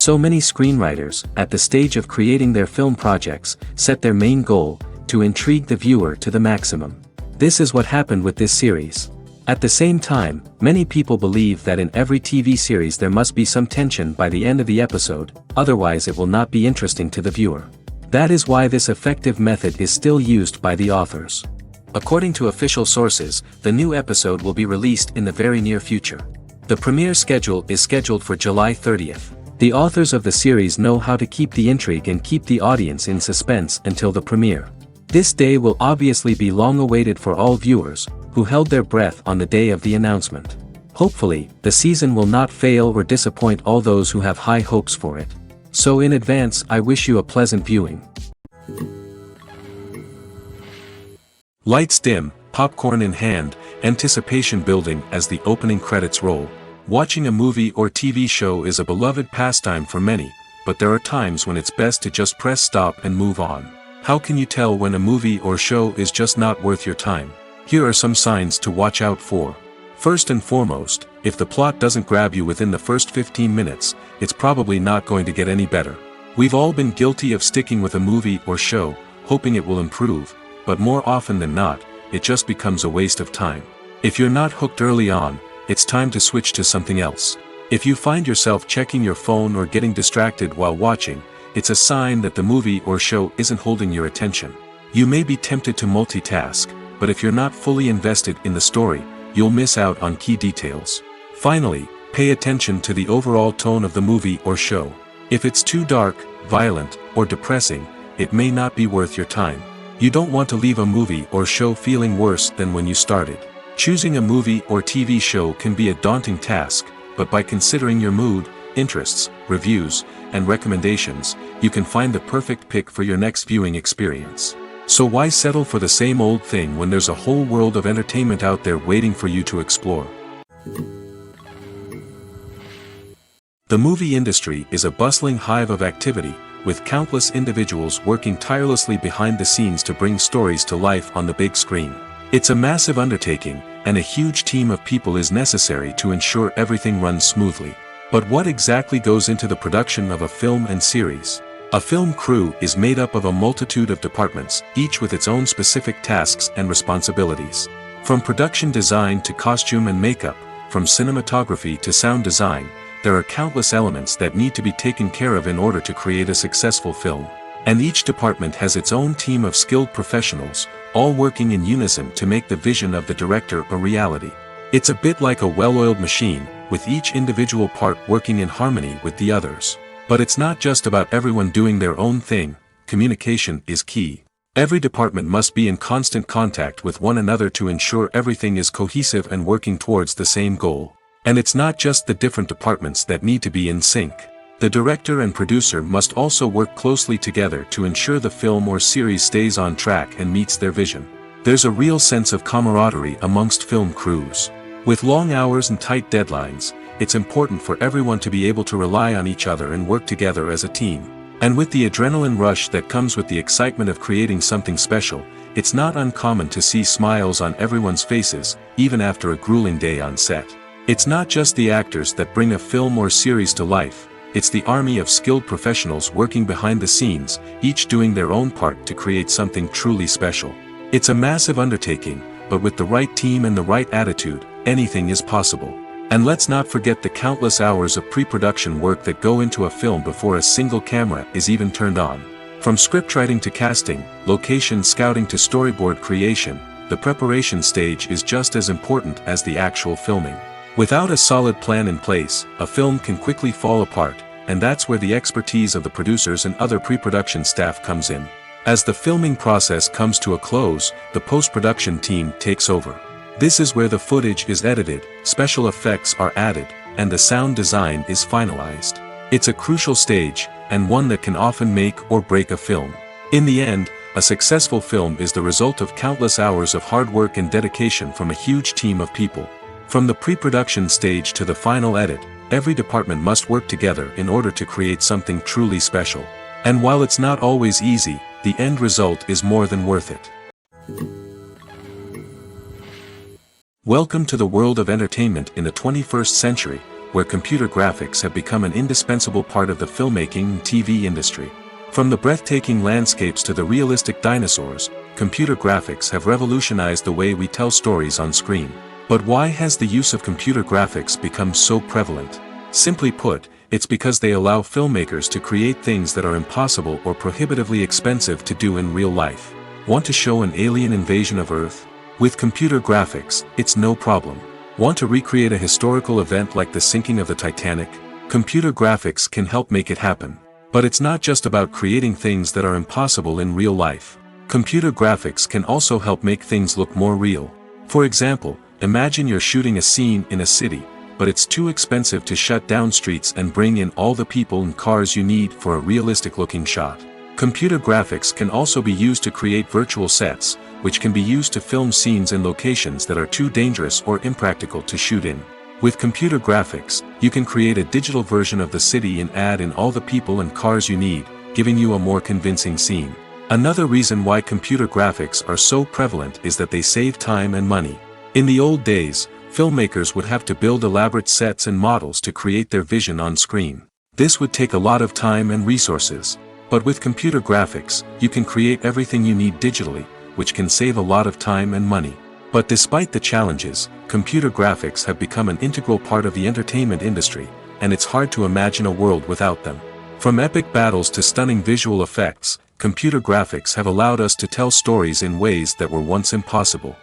So many screenwriters, at the stage of creating their film projects, set their main goal, to intrigue the viewer to the maximum. This is what happened with this series. At the same time, many people believe that in every TV series there must be some tension by the end of the episode, otherwise it will not be interesting to the viewer. That is why this effective method is still used by the authors. According to official sources, the new episode will be released in the very near future. The premiere schedule is scheduled for July 30th. The authors of the series know how to keep the intrigue and keep the audience in suspense until the premiere. This day will obviously be long awaited for all viewers, who held their breath on the day of the announcement. Hopefully, the season will not fail or disappoint all those who have high hopes for it. So in advance, I wish you a pleasant viewing. Lights dim, popcorn in hand, anticipation building as the opening credits roll. Watching a movie or TV show is a beloved pastime for many, but there are times when it's best to just press stop and move on. How can you tell when a movie or show is just not worth your time? Here are some signs to watch out for. First and foremost, if the plot doesn't grab you within the first 15 minutes, it's probably not going to get any better. We've all been guilty of sticking with a movie or show, hoping it will improve, but more often than not, it just becomes a waste of time. If you're not hooked early on, it's time to switch to something else. If you find yourself checking your phone or getting distracted while watching, it's a sign that the movie or show isn't holding your attention. You may be tempted to multitask, but if you're not fully invested in the story, you'll miss out on key details. Finally, pay attention to the overall tone of the movie or show. If it's too dark, violent, or depressing, it may not be worth your time. You don't want to leave a movie or show feeling worse than when you started. Choosing a movie or TV show can be a daunting task, but by considering your mood, interests, reviews, and recommendations, you can find the perfect pick for your next viewing experience. So why settle for the same old thing when there's a whole world of entertainment out there waiting for you to explore? The movie industry is a bustling hive of activity, with countless individuals working tirelessly behind the scenes to bring stories to life on the big screen. It's a massive undertaking, and a huge team of people is necessary to ensure everything runs smoothly. But what exactly goes into the production of a film and series? A film crew is made up of a multitude of departments, each with its own specific tasks and responsibilities. From production design to costume and makeup, from cinematography to sound design, there are countless elements that need to be taken care of in order to create a successful film. And each department has its own team of skilled professionals, all working in unison to make the vision of the director a reality. It's a bit like a well-oiled machine, with each individual part working in harmony with the others. But it's not just about everyone doing their own thing. Communication is key. Every department must be in constant contact with one another to ensure everything is cohesive and working towards the same goal. And it's not just the different departments that need to be in sync. The director and producer must also work closely together to ensure the film or series stays on track and meets their vision. There's a real sense of camaraderie amongst film crews. With long hours and tight deadlines, it's important for everyone to be able to rely on each other and work together as a team. And with the adrenaline rush that comes with the excitement of creating something special, it's not uncommon to see smiles on everyone's faces, even after a grueling day on set. It's not just the actors that bring a film or series to life. It's the army of skilled professionals working behind the scenes, each doing their own part to create something truly special. It's a massive undertaking, but with the right team and the right attitude, anything is possible. And let's not forget the countless hours of pre-production work that go into a film before a single camera is even turned on. From scriptwriting to casting, location scouting to storyboard creation, the preparation stage is just as important as the actual filming. Without a solid plan in place, a film can quickly fall apart, and that's where the expertise of the producers and other pre-production staff comes in. As the filming process comes to a close, the post-production team takes over. This is where the footage is edited, special effects are added, and the sound design is finalized. It's a crucial stage, and one that can often make or break a film. In the end, a successful film is the result of countless hours of hard work and dedication from a huge team of people. From the pre-production stage to the final edit, every department must work together in order to create something truly special. And while it's not always easy, the end result is more than worth it. Welcome to the world of entertainment in the 21st century, where computer graphics have become an indispensable part of the filmmaking and TV industry. From the breathtaking landscapes to the realistic dinosaurs, computer graphics have revolutionized the way we tell stories on screen. But why has the use of computer graphics become so prevalent? Simply put, it's because they allow filmmakers to create things that are impossible or prohibitively expensive to do in real life. Want to show an alien invasion of Earth? With computer graphics, it's no problem. Want to recreate a historical event like the sinking of the Titanic? Computer graphics can help make it happen. But it's not just about creating things that are impossible in real life. Computer graphics can also help make things look more real. For example, imagine you're shooting a scene in a city, but it's too expensive to shut down streets and bring in all the people and cars you need for a realistic-looking shot. Computer graphics can also be used to create virtual sets, which can be used to film scenes in locations that are too dangerous or impractical to shoot in. With computer graphics, you can create a digital version of the city and add in all the people and cars you need, giving you a more convincing scene. Another reason why computer graphics are so prevalent is that they save time and money. In the old days, filmmakers would have to build elaborate sets and models to create their vision on screen. This would take a lot of time and resources. But with computer graphics, you can create everything you need digitally, which can save a lot of time and money. But despite the challenges, computer graphics have become an integral part of the entertainment industry, and it's hard to imagine a world without them. From epic battles to stunning visual effects, computer graphics have allowed us to tell stories in ways that were once impossible.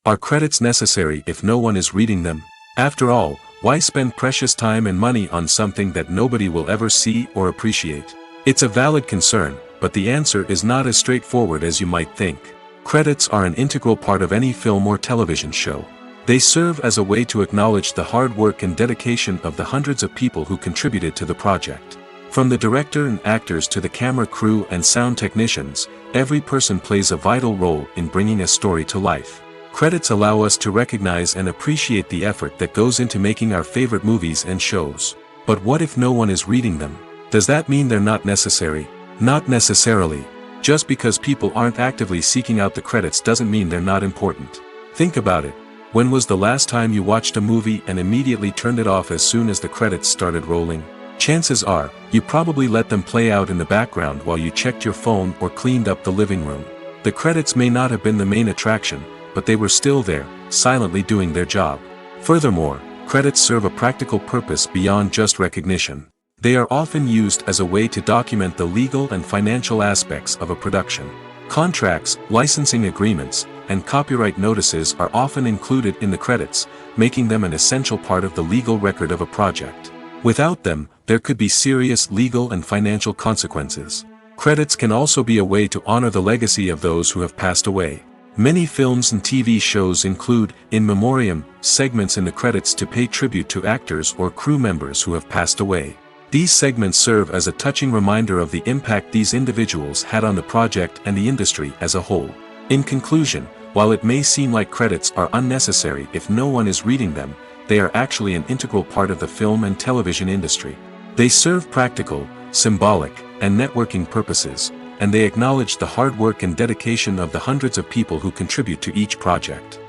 Are credits necessary if no one is reading them? After all, why spend precious time and money on something that nobody will ever see or appreciate? It's a valid concern, but the answer is not as straightforward as you might think. Credits are an integral part of any film or television show. They serve as a way to acknowledge the hard work and dedication of the hundreds of people who contributed to the project. From the director and actors to the camera crew and sound technicians, every person plays a vital role in bringing a story to life. Credits allow us to recognize and appreciate the effort that goes into making our favorite movies and shows. But what if no one is reading them? Does that mean they're not necessary? Not necessarily. Just because people aren't actively seeking out the credits doesn't mean they're not important. Think about it. When was the last time you watched a movie and immediately turned it off as soon as the credits started rolling? Chances are, you probably let them play out in the background while you checked your phone or cleaned up the living room. The credits may not have been the main attraction, but they were still there, silently doing their job. Furthermore, credits serve a practical purpose beyond just recognition. They are often used as a way to document the legal and financial aspects of a production. Contracts, licensing agreements, and copyright notices are often included in the credits, making them an essential part of the legal record of a project. Without them, there could be serious legal and financial consequences. Credits can also be a way to honor the legacy of those who have passed away. Many films and TV shows include in memoriam segments in the credits to pay tribute to actors or crew members who have passed away. These segments serve as a touching reminder of the impact these individuals had on the project and the industry as a whole. In conclusion, while it may seem like credits are unnecessary if no one is reading them, they are actually an integral part of the film and television industry. They serve practical, symbolic, and networking purposes, and they acknowledge the hard work and dedication of the hundreds of people who contribute to each project.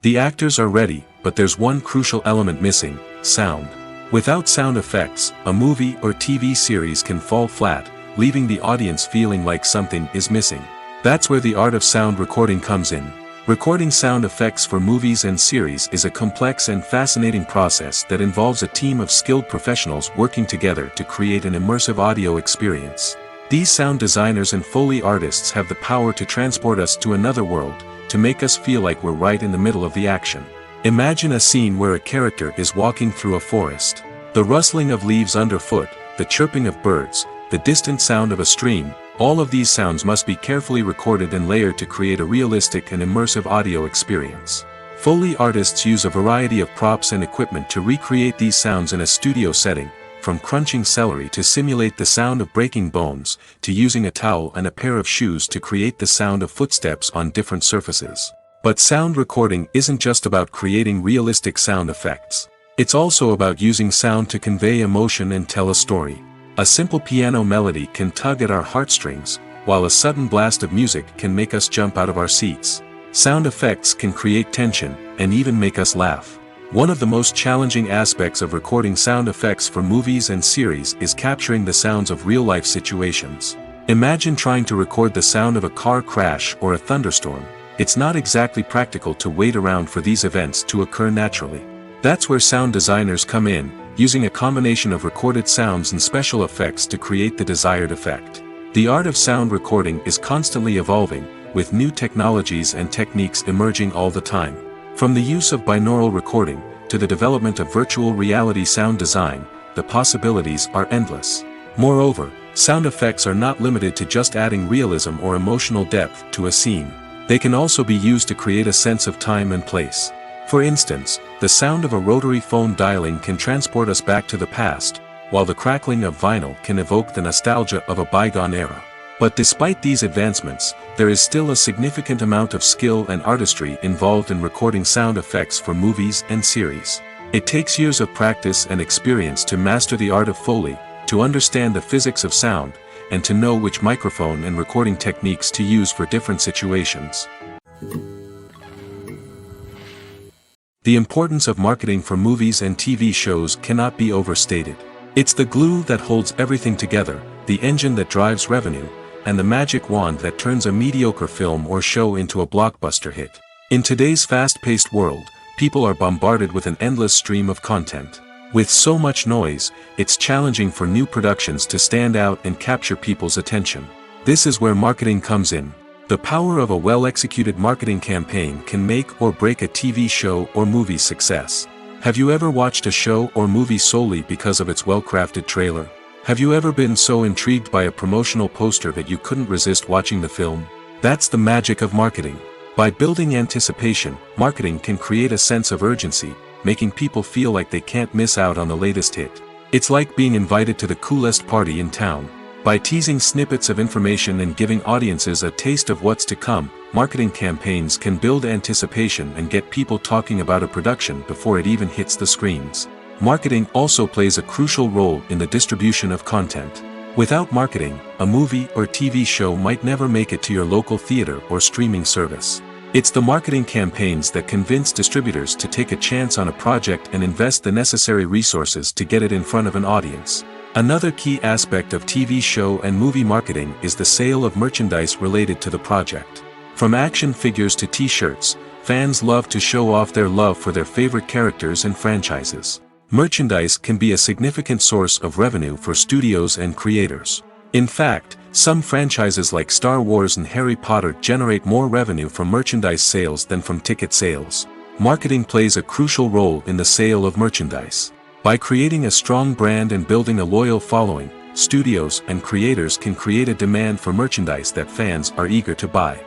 The actors are ready, but there's one crucial element missing: sound. Without sound effects, a movie or TV series can fall flat, leaving the audience feeling like something is missing. That's where the art of sound recording comes in. Recording sound effects for movies and series is a complex and fascinating process that involves a team of skilled professionals working together to create an immersive audio experience. These sound designers and Foley artists have the power to transport us to another world, to make us feel like we're right in the middle of the action. Imagine a scene where a character is walking through a forest. The rustling of leaves underfoot, the chirping of birds, the distant sound of a stream, all of these sounds must be carefully recorded and layered to create a realistic and immersive audio experience. Foley artists use a variety of props and equipment to recreate these sounds in a studio setting, from crunching celery to simulate the sound of breaking bones, to using a towel and a pair of shoes to create the sound of footsteps on different surfaces. But sound recording isn't just about creating realistic sound effects. It's also about using sound to convey emotion and tell a story. A simple piano melody can tug at our heartstrings, while a sudden blast of music can make us jump out of our seats. Sound effects can create tension, and even make us laugh. One of the most challenging aspects of recording sound effects for movies and series is capturing the sounds of real-life situations. Imagine trying to record the sound of a car crash or a thunderstorm. It's not exactly practical to wait around for these events to occur naturally. That's where sound designers come in, using a combination of recorded sounds and special effects to create the desired effect. The art of sound recording is constantly evolving, with new technologies and techniques emerging all the time. From the use of binaural recording, to the development of virtual reality sound design, the possibilities are endless. Moreover, sound effects are not limited to just adding realism or emotional depth to a scene. They can also be used to create a sense of time and place. For instance, the sound of a rotary phone dialing can transport us back to the past, while the crackling of vinyl can evoke the nostalgia of a bygone era. But despite these advancements, there is still a significant amount of skill and artistry involved in recording sound effects for movies and series. It takes years of practice and experience to master the art of Foley, to understand the physics of sound, and to know which microphone and recording techniques to use for different situations. The importance of marketing for movies and TV shows cannot be overstated. It's the glue that holds everything together, the engine that drives revenue, and the magic wand that turns a mediocre film or show into a blockbuster hit. In today's fast-paced world, people are bombarded with an endless stream of content. With so much noise, it's challenging for new productions to stand out and capture people's attention. This is where marketing comes in. The power of a well-executed marketing campaign can make or break a TV show or movie's success. Have you ever watched a show or movie solely because of its well-crafted trailer? Have you ever been so intrigued by a promotional poster that you couldn't resist watching the film? That's the magic of marketing. By building anticipation, marketing can create a sense of urgency, making people feel like they can't miss out on the latest hit. It's like being invited to the coolest party in town. By teasing snippets of information and giving audiences a taste of what's to come, marketing campaigns can build anticipation and get people talking about a production before it even hits the screens. Marketing also plays a crucial role in the distribution of content. Without marketing, a movie or TV show might never make it to your local theater or streaming service. It's the marketing campaigns that convince distributors to take a chance on a project and invest the necessary resources to get it in front of an audience. Another key aspect of TV show and movie marketing is the sale of merchandise related to the project. From action figures to t-shirts, fans love to show off their love for their favorite characters and franchises. Merchandise can be a significant source of revenue for studios and creators. In fact, some franchises like Star Wars and Harry Potter generate more revenue from merchandise sales than from ticket sales. Marketing plays a crucial role in the sale of merchandise. By creating a strong brand and building a loyal following, studios and creators can create a demand for merchandise that fans are eager to buy.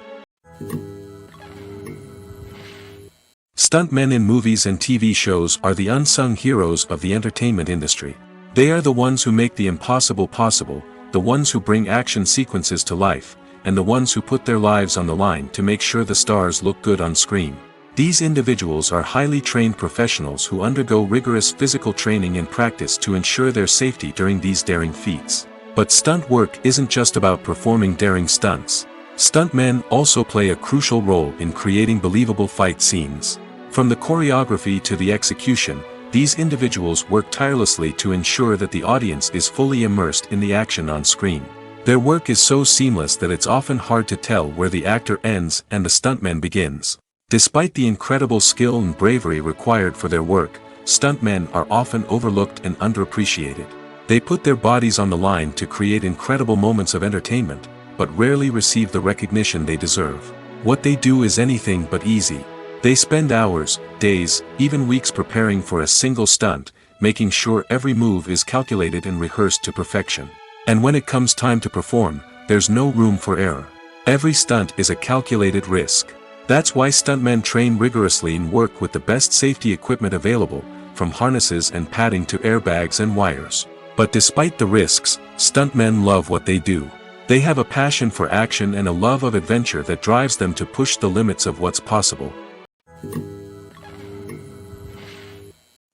Stuntmen in movies and TV shows are the unsung heroes of the entertainment industry. They are the ones who make the impossible possible, the ones who bring action sequences to life, and the ones who put their lives on the line to make sure the stars look good on screen. These individuals are highly trained professionals who undergo rigorous physical training and practice to ensure their safety during these daring feats. But stunt work isn't just about performing daring stunts. Stuntmen also play a crucial role in creating believable fight scenes. From the choreography to the execution, these individuals work tirelessly to ensure that the audience is fully immersed in the action on screen. Their work is so seamless that it's often hard to tell where the actor ends and the stuntman begins. Despite the incredible skill and bravery required for their work, stuntmen are often overlooked and underappreciated. They put their bodies on the line to create incredible moments of entertainment, but rarely receive the recognition they deserve. What they do is anything but easy. They spend hours, days, even weeks preparing for a single stunt, making sure every move is calculated and rehearsed to perfection. And when it comes time to perform, there's no room for error. Every stunt is a calculated risk. That's why stuntmen train rigorously and work with the best safety equipment available, from harnesses and padding to airbags and wires. But despite the risks, stuntmen love what they do. They have a passion for action and a love of adventure that drives them to push the limits of what's possible.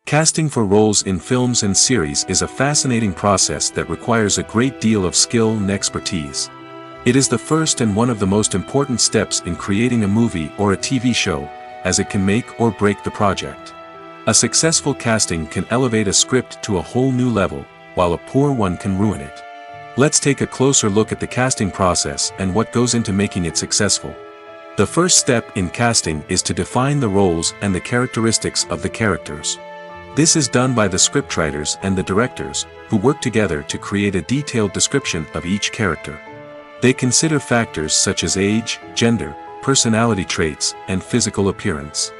Casting for roles in films and series is a fascinating process that requires a great deal of skill and expertise. It is the first and one of the most important steps in creating a movie or a TV show, as it can make or break the project. A successful casting can elevate a script to a whole new level, while a poor one can ruin it. Let's take a closer look at the casting process and what goes into making it successful. The first step in casting is to define the roles and the characteristics of the characters. This is done by the scriptwriters and the directors, who work together to create a detailed description of each character. They consider factors such as age, gender, personality traits, and physical appearance.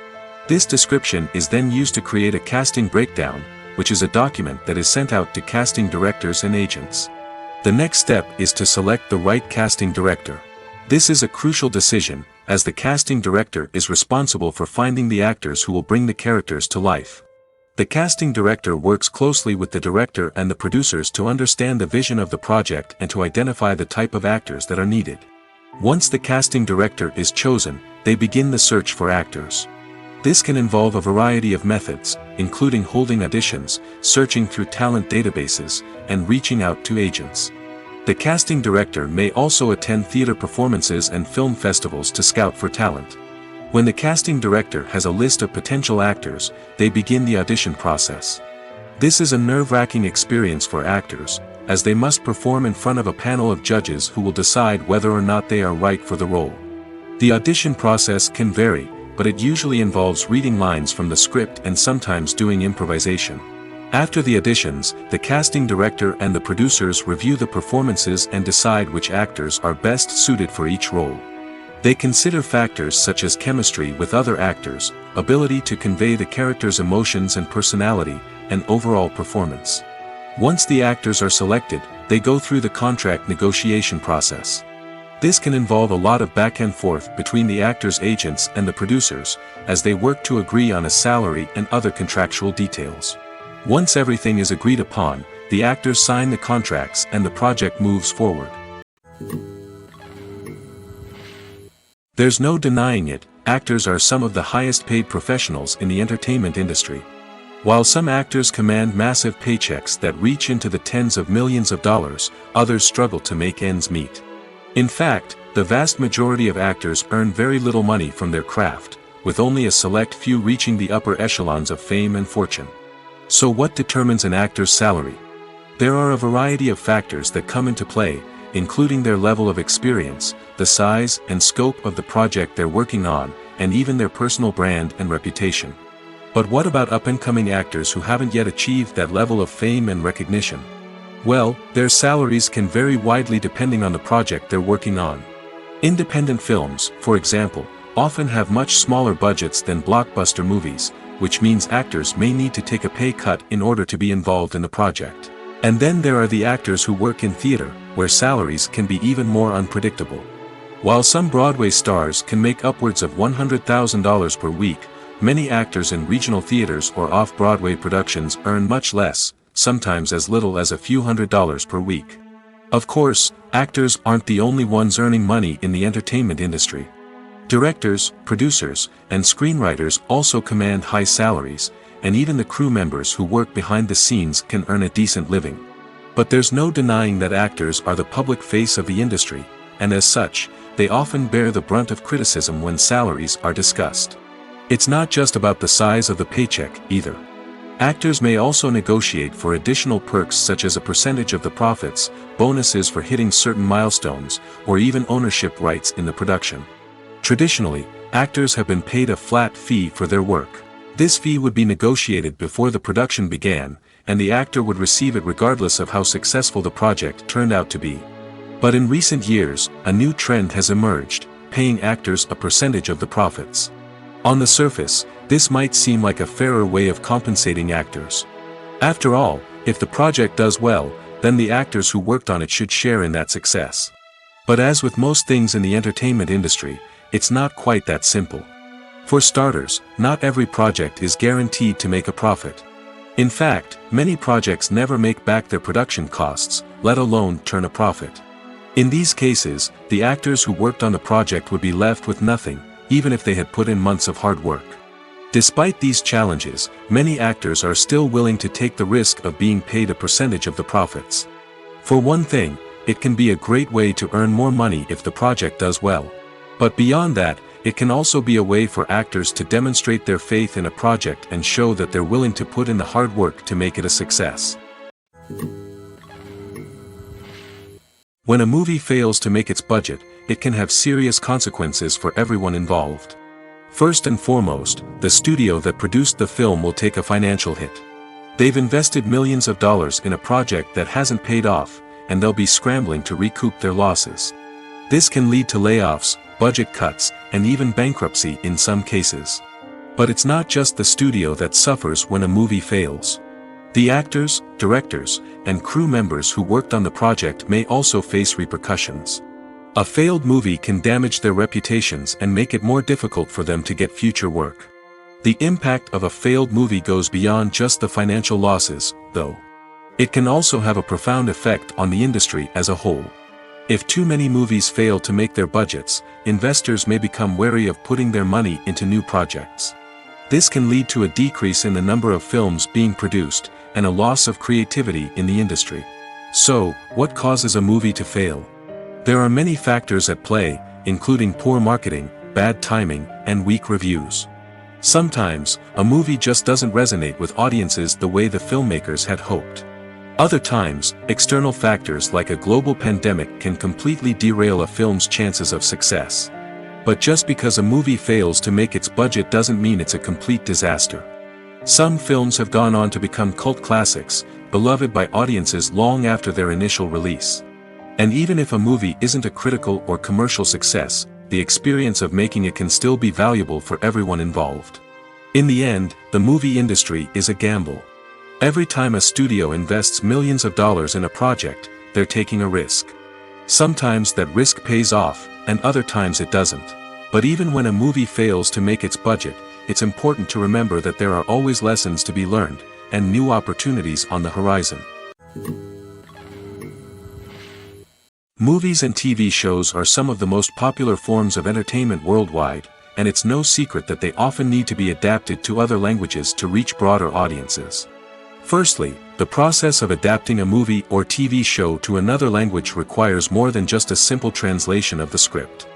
This description is then used to create a casting breakdown, which is a document that is sent out to casting directors and agents. The next step is to select the right casting director. This is a crucial decision, as the casting director is responsible for finding the actors who will bring the characters to life. The casting director works closely with the director and the producers to understand the vision of the project and to identify the type of actors that are needed. Once the casting director is chosen, they begin the search for actors. This can involve a variety of methods, including holding auditions, searching through talent databases, and reaching out to agents. The casting director may also attend theater performances and film festivals to scout for talent. When the casting director has a list of potential actors, they begin the audition process. This is a nerve-wracking experience for actors, as they must perform in front of a panel of judges who will decide whether or not they are right for the role. The audition process can vary, but it usually involves reading lines from the script and sometimes doing improvisation. After the auditions, the casting director and the producers review the performances and decide which actors are best suited for each role. They consider factors such as chemistry with other actors, ability to convey the character's emotions and personality, and overall performance. Once the actors are selected, they go through the contract negotiation process. This can involve a lot of back and forth between the actors' agents and the producers, as they work to agree on a salary and other contractual details. Once everything is agreed upon, the actors sign the contracts and the project moves forward. There's no denying it, actors are some of the highest paid professionals in the entertainment industry. While some actors command massive paychecks that reach into the tens of millions of dollars, others struggle to make ends meet. In fact, the vast majority of actors earn very little money from their craft, with only a select few reaching the upper echelons of fame and fortune. So what determines an actor's salary? There are a variety of factors that come into play, including their level of experience, the size and scope of the project they're working on, and even their personal brand and reputation. But what about up-and-coming actors who haven't yet achieved that level of fame and recognition? Well, their salaries can vary widely depending on the project they're working on. Independent films, for example, often have much smaller budgets than blockbuster movies, which means actors may need to take a pay cut in order to be involved in the project. And then there are the actors who work in theater, where salaries can be even more unpredictable. While some Broadway stars can make upwards of $100,000 per week, many actors in regional theaters or off-Broadway productions earn much less, sometimes as little as a few $100s per week. Of course, actors aren't the only ones earning money in the entertainment industry. Directors, producers, and screenwriters also command high salaries, and even the crew members who work behind the scenes can earn a decent living. But there's no denying that actors are the public face of the industry, and as such, they often bear the brunt of criticism when salaries are discussed. It's not just about the size of the paycheck, either. Actors may also negotiate for additional perks such as a percentage of the profits, bonuses for hitting certain milestones, or even ownership rights in the production. Traditionally, actors have been paid a flat fee for their work. This fee would be negotiated before the production began, and the actor would receive it regardless of how successful the project turned out to be. But in recent years, a new trend has emerged, paying actors a percentage of the profits. On the surface, this might seem like a fairer way of compensating actors. After all, if the project does well, then the actors who worked on it should share in that success. But as with most things in the entertainment industry, it's not quite that simple. For starters, not every project is guaranteed to make a profit. In fact, many projects never make back their production costs, let alone turn a profit. In these cases, the actors who worked on the project would be left with nothing, even if they had put in months of hard work. Despite these challenges, many actors are still willing to take the risk of being paid a percentage of the profits. For one thing, it can be a great way to earn more money if the project does well. But beyond that, it can also be a way for actors to demonstrate their faith in a project and show that they're willing to put in the hard work to make it a success. When a movie fails to make its budget, it can have serious consequences for everyone involved. First and foremost, the studio that produced the film will take a financial hit. They've invested millions of dollars in a project that hasn't paid off, and they'll be scrambling to recoup their losses. This can lead to layoffs, budget cuts, and even bankruptcy in some cases. But it's not just the studio that suffers when a movie fails. The actors, directors, and crew members who worked on the project may also face repercussions. A failed movie can damage their reputations and make it more difficult for them to get future work. The impact of a failed movie goes beyond just the financial losses, though. It can also have a profound effect on the industry as a whole. If too many movies fail to make their budgets, investors may become wary of putting their money into new projects. This can lead to a decrease in the number of films being produced, and a loss of creativity in the industry. So, what causes a movie to fail? There are many factors at play, including poor marketing, bad timing, and weak reviews. Sometimes, a movie just doesn't resonate with audiences the way the filmmakers had hoped. Other times, external factors like a global pandemic can completely derail a film's chances of success. But just because a movie fails to make its budget doesn't mean it's a complete disaster. Some films have gone on to become cult classics, beloved by audiences long after their initial release. And even if a movie isn't a critical or commercial success, the experience of making it can still be valuable for everyone involved. In the end, the movie industry is a gamble. Every time a studio invests millions of dollars in a project, they're taking a risk. Sometimes that risk pays off, and other times it doesn't. But even when a movie fails to make its budget, it's important to remember that there are always lessons to be learned, and new opportunities on the horizon. Movies and TV shows are some of the most popular forms of entertainment worldwide, and it's no secret that they often need to be adapted to other languages to reach broader audiences. Firstly, the process of adapting a movie or TV show to another language requires more than just a simple translation of the script.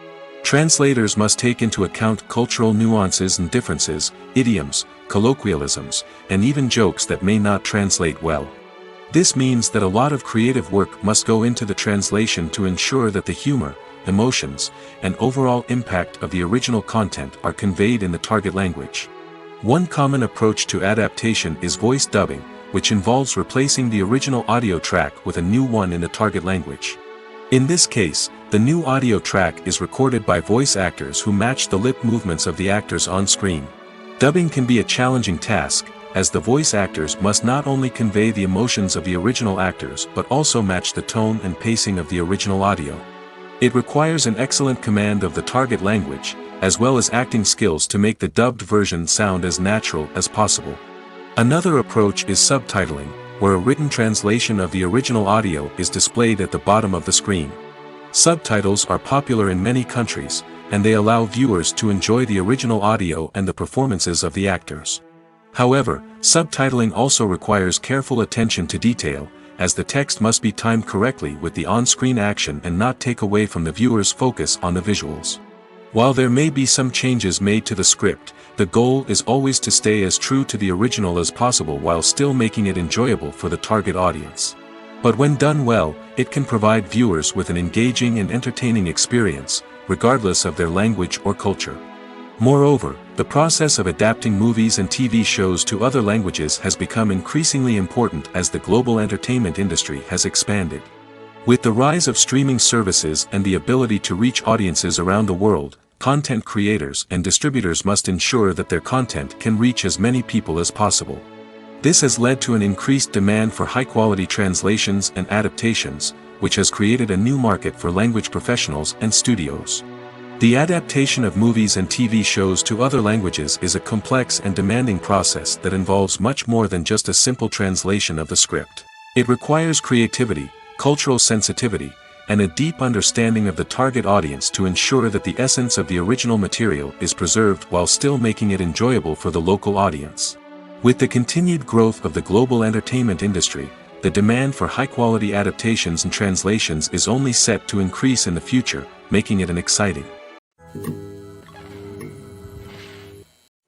Translators must take into account cultural nuances and differences, idioms, colloquialisms, and even jokes that may not translate well. This means that a lot of creative work must go into the translation to ensure that the humor, emotions, and overall impact of the original content are conveyed in the target language. One common approach to adaptation is voice dubbing, which involves replacing the original audio track with a new one in the target language. In this case, the new audio track is recorded by voice actors who match the lip movements of the actors on screen. Dubbing can be a challenging task, as the voice actors must not only convey the emotions of the original actors but also match the tone and pacing of the original audio. It requires an excellent command of the target language, as well as acting skills to make the dubbed version sound as natural as possible. Another approach is subtitling, where a written translation of the original audio is displayed at the bottom of the screen. Subtitles are popular in many countries, and they allow viewers to enjoy the original audio and the performances of the actors. However, subtitling also requires careful attention to detail, as the text must be timed correctly with the on-screen action and not take away from the viewer's focus on the visuals. While there may be some changes made to the script, the goal is always to stay as true to the original as possible while still making it enjoyable for the target audience. But when done well, it can provide viewers with an engaging and entertaining experience, regardless of their language or culture. Moreover, the process of adapting movies and TV shows to other languages has become increasingly important as the global entertainment industry has expanded. With the rise of streaming services and the ability to reach audiences around the world, content creators and distributors must ensure that their content can reach as many people as possible. This has led to an increased demand for high-quality translations and adaptations, which has created a new market for language professionals and studios. The adaptation of movies and TV shows to other languages is a complex and demanding process that involves much more than just a simple translation of the script. It requires creativity, cultural sensitivity, and a deep understanding of the target audience to ensure that the essence of the original material is preserved while still making it enjoyable for the local audience. With the continued growth of the global entertainment industry, the demand for high-quality adaptations and translations is only set to increase in the future, making it an exciting.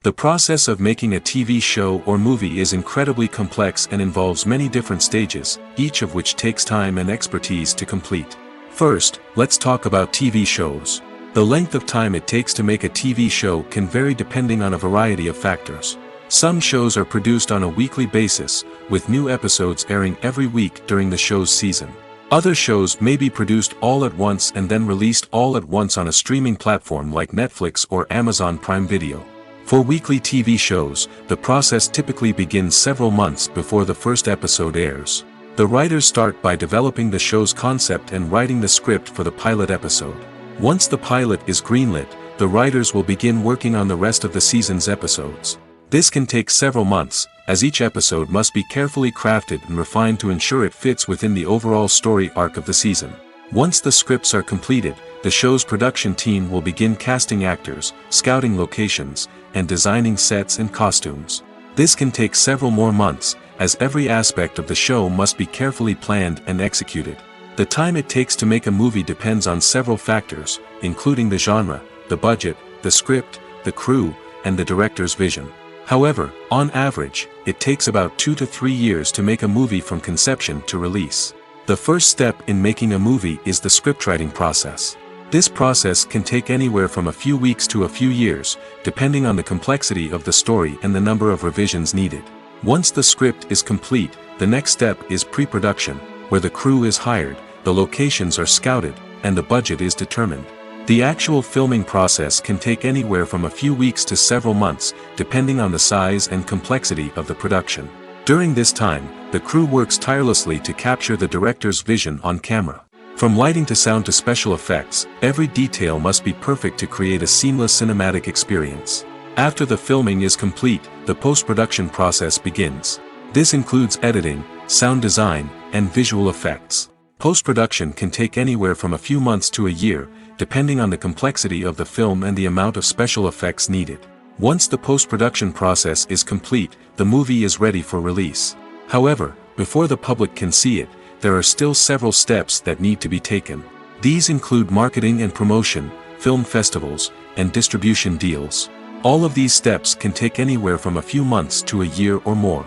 The process of making a TV show or movie is incredibly complex and involves many different stages, each of which takes time and expertise to complete. First, let's talk about TV shows. The length of time it takes to make a TV show can vary depending on a variety of factors. Some shows are produced on a weekly basis, with new episodes airing every week during the show's season. Other shows may be produced all at once and then released all at once on a streaming platform like Netflix or Amazon Prime Video. For weekly TV shows, the process typically begins several months before the first episode airs. The writers start by developing the show's concept and writing the script for the pilot episode. Once the pilot is greenlit, the writers will begin working on the rest of the season's episodes. This can take several months, as each episode must be carefully crafted and refined to ensure it fits within the overall story arc of the season. Once the scripts are completed, the show's production team will begin casting actors, scouting locations, and designing sets and costumes. This can take several more months, as every aspect of the show must be carefully planned and executed. The time it takes to make a movie depends on several factors, including the genre, the budget, the script, the crew, and the director's vision. However, on average, it takes about 2 to 3 years to make a movie from conception to release. The first step in making a movie is the scriptwriting process. This process can take anywhere from a few weeks to a few years, depending on the complexity of the story and the number of revisions needed. Once the script is complete, the next step is pre-production, where the crew is hired, the locations are scouted, and the budget is determined. The actual filming process can take anywhere from a few weeks to several months, depending on the size and complexity of the production. During this time, the crew works tirelessly to capture the director's vision on camera. From lighting to sound to special effects, every detail must be perfect to create a seamless cinematic experience. After the filming is complete, the post-production process begins. This includes editing, sound design, and visual effects. Post-production can take anywhere from a few months to a year, depending on the complexity of the film and the amount of special effects needed. Once the post-production process is complete, the movie is ready for release. However, before the public can see it, there are still several steps that need to be taken. These include marketing and promotion, film festivals, and distribution deals. All of these steps can take anywhere from a few months to a year or more.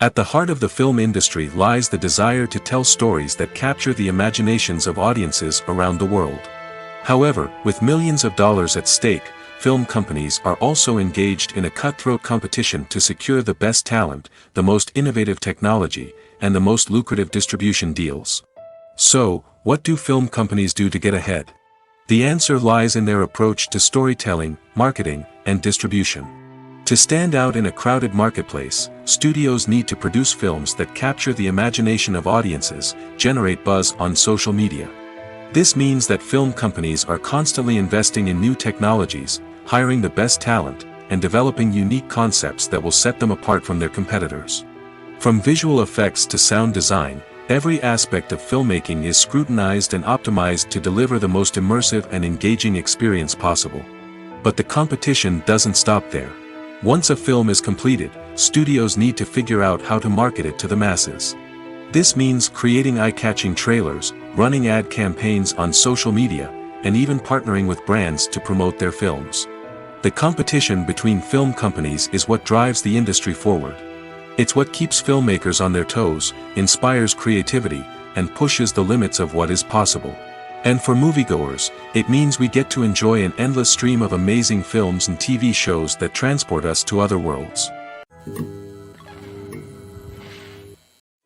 At the heart of the film industry lies the desire to tell stories that capture the imaginations of audiences around the world. However, with millions of dollars at stake, film companies are also engaged in a cutthroat competition to secure the best talent, the most innovative technology, and the most lucrative distribution deals. So, what do film companies do to get ahead? The answer lies in their approach to storytelling, marketing, and distribution. To stand out in a crowded marketplace, studios need to produce films that capture the imagination of audiences, generate buzz on social media. This means that film companies are constantly investing in new technologies, hiring the best talent, and developing unique concepts that will set them apart from their competitors. From visual effects to sound design, every aspect of filmmaking is scrutinized and optimized to deliver the most immersive and engaging experience possible. But the competition doesn't stop there. Once a film is completed, studios need to figure out how to market it to the masses. This means creating eye-catching trailers, running ad campaigns on social media, and even partnering with brands to promote their films. The competition between film companies is what drives the industry forward. It's what keeps filmmakers on their toes, inspires creativity, and pushes the limits of what is possible. And for moviegoers, it means we get to enjoy an endless stream of amazing films and TV shows that transport us to other worlds.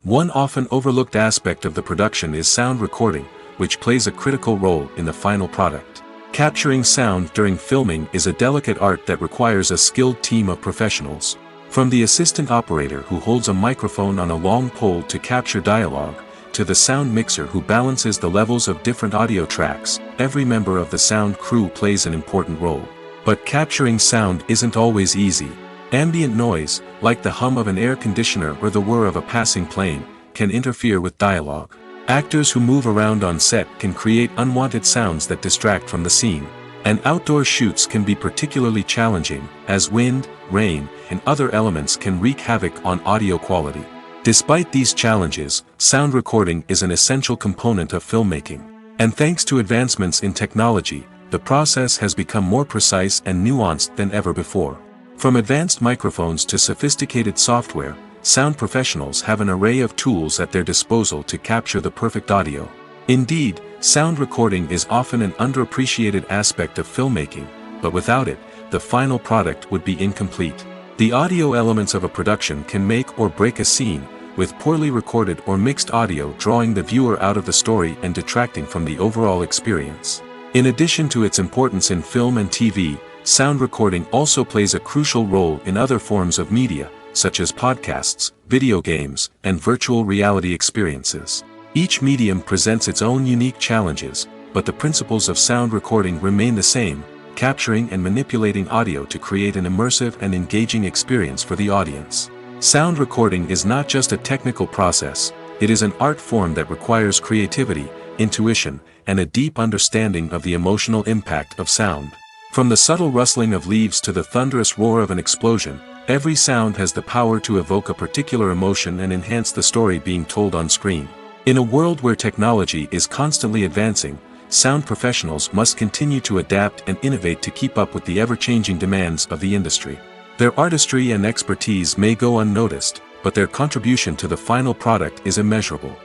One often overlooked aspect of the production is sound recording, which plays a critical role in the final product. Capturing sound during filming is a delicate art that requires a skilled team of professionals. From the assistant operator who holds a microphone on a long pole to capture dialogue, to the sound mixer who balances the levels of different audio tracks, every member of the sound crew plays an important role. But capturing sound isn't always easy. Ambient noise, like the hum of an air conditioner or the whir of a passing plane, can interfere with dialogue. Actors who move around on set can create unwanted sounds that distract from the scene. And outdoor shoots can be particularly challenging, as wind, rain, and other elements can wreak havoc on audio quality. Despite these challenges, sound recording is an essential component of filmmaking. And thanks to advancements in technology, the process has become more precise and nuanced than ever before. From advanced microphones to sophisticated software, sound professionals have an array of tools at their disposal to capture the perfect audio. Indeed, sound recording is often an underappreciated aspect of filmmaking, but without it, the final product would be incomplete. The audio elements of a production can make or break a scene, with poorly recorded or mixed audio drawing the viewer out of the story and detracting from the overall experience. In addition to its importance in film and TV, sound recording also plays a crucial role in other forms of media, such as podcasts, video games, and virtual reality experiences. Each medium presents its own unique challenges, but the principles of sound recording remain the same, capturing and manipulating audio to create an immersive and engaging experience for the audience. Sound recording is not just a technical process, it is an art form that requires creativity, intuition, and a deep understanding of the emotional impact of sound. From the subtle rustling of leaves to the thunderous roar of an explosion, every sound has the power to evoke a particular emotion and enhance the story being told on screen. In a world where technology is constantly advancing, sound professionals must continue to adapt and innovate to keep up with the ever-changing demands of the industry. Their artistry and expertise may go unnoticed, but their contribution to the final product is immeasurable.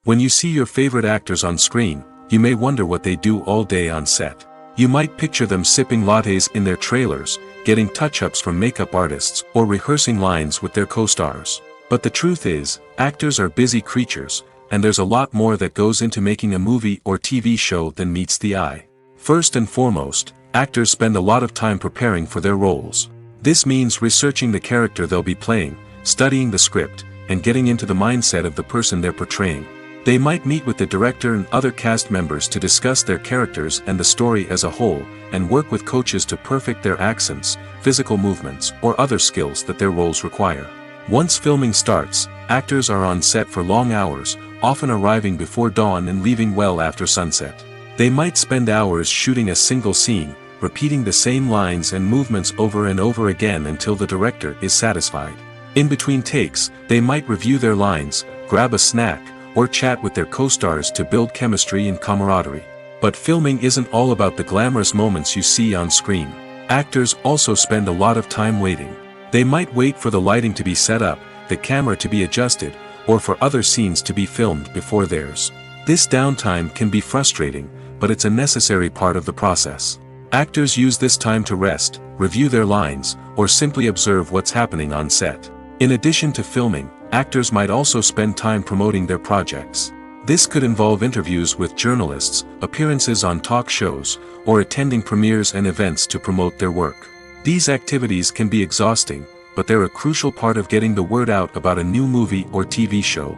When you see your favorite actors on screen, you may wonder what they do all day on set. You might picture them sipping lattes in their trailers, getting touch-ups from makeup artists, or rehearsing lines with their co-stars. But the truth is, actors are busy creatures, and there's a lot more that goes into making a movie or TV show than meets the eye. First and foremost, actors spend a lot of time preparing for their roles. This means researching the character they'll be playing, studying the script, and getting into the mindset of the person they're portraying. They might meet with the director and other cast members to discuss their characters and the story as a whole, and work with coaches to perfect their accents, physical movements, or other skills that their roles require. Once filming starts, actors are on set for long hours, often arriving before dawn and leaving well after sunset. They might spend hours shooting a single scene, repeating the same lines and movements over and over again until the director is satisfied. In between takes, they might review their lines, grab a snack, or chat with their co-stars to build chemistry and camaraderie. But filming isn't all about the glamorous moments you see on screen. Actors also spend a lot of time waiting. They might wait for the lighting to be set up, the camera to be adjusted, or for other scenes to be filmed before theirs. This downtime can be frustrating, but it's a necessary part of the process. Actors use this time to rest, review their lines, or simply observe what's happening on set. In addition to filming, actors might also spend time promoting their projects. This could involve interviews with journalists, appearances on talk shows, or attending premieres and events to promote their work. These activities can be exhausting, but they're a crucial part of getting the word out about a new movie or TV show.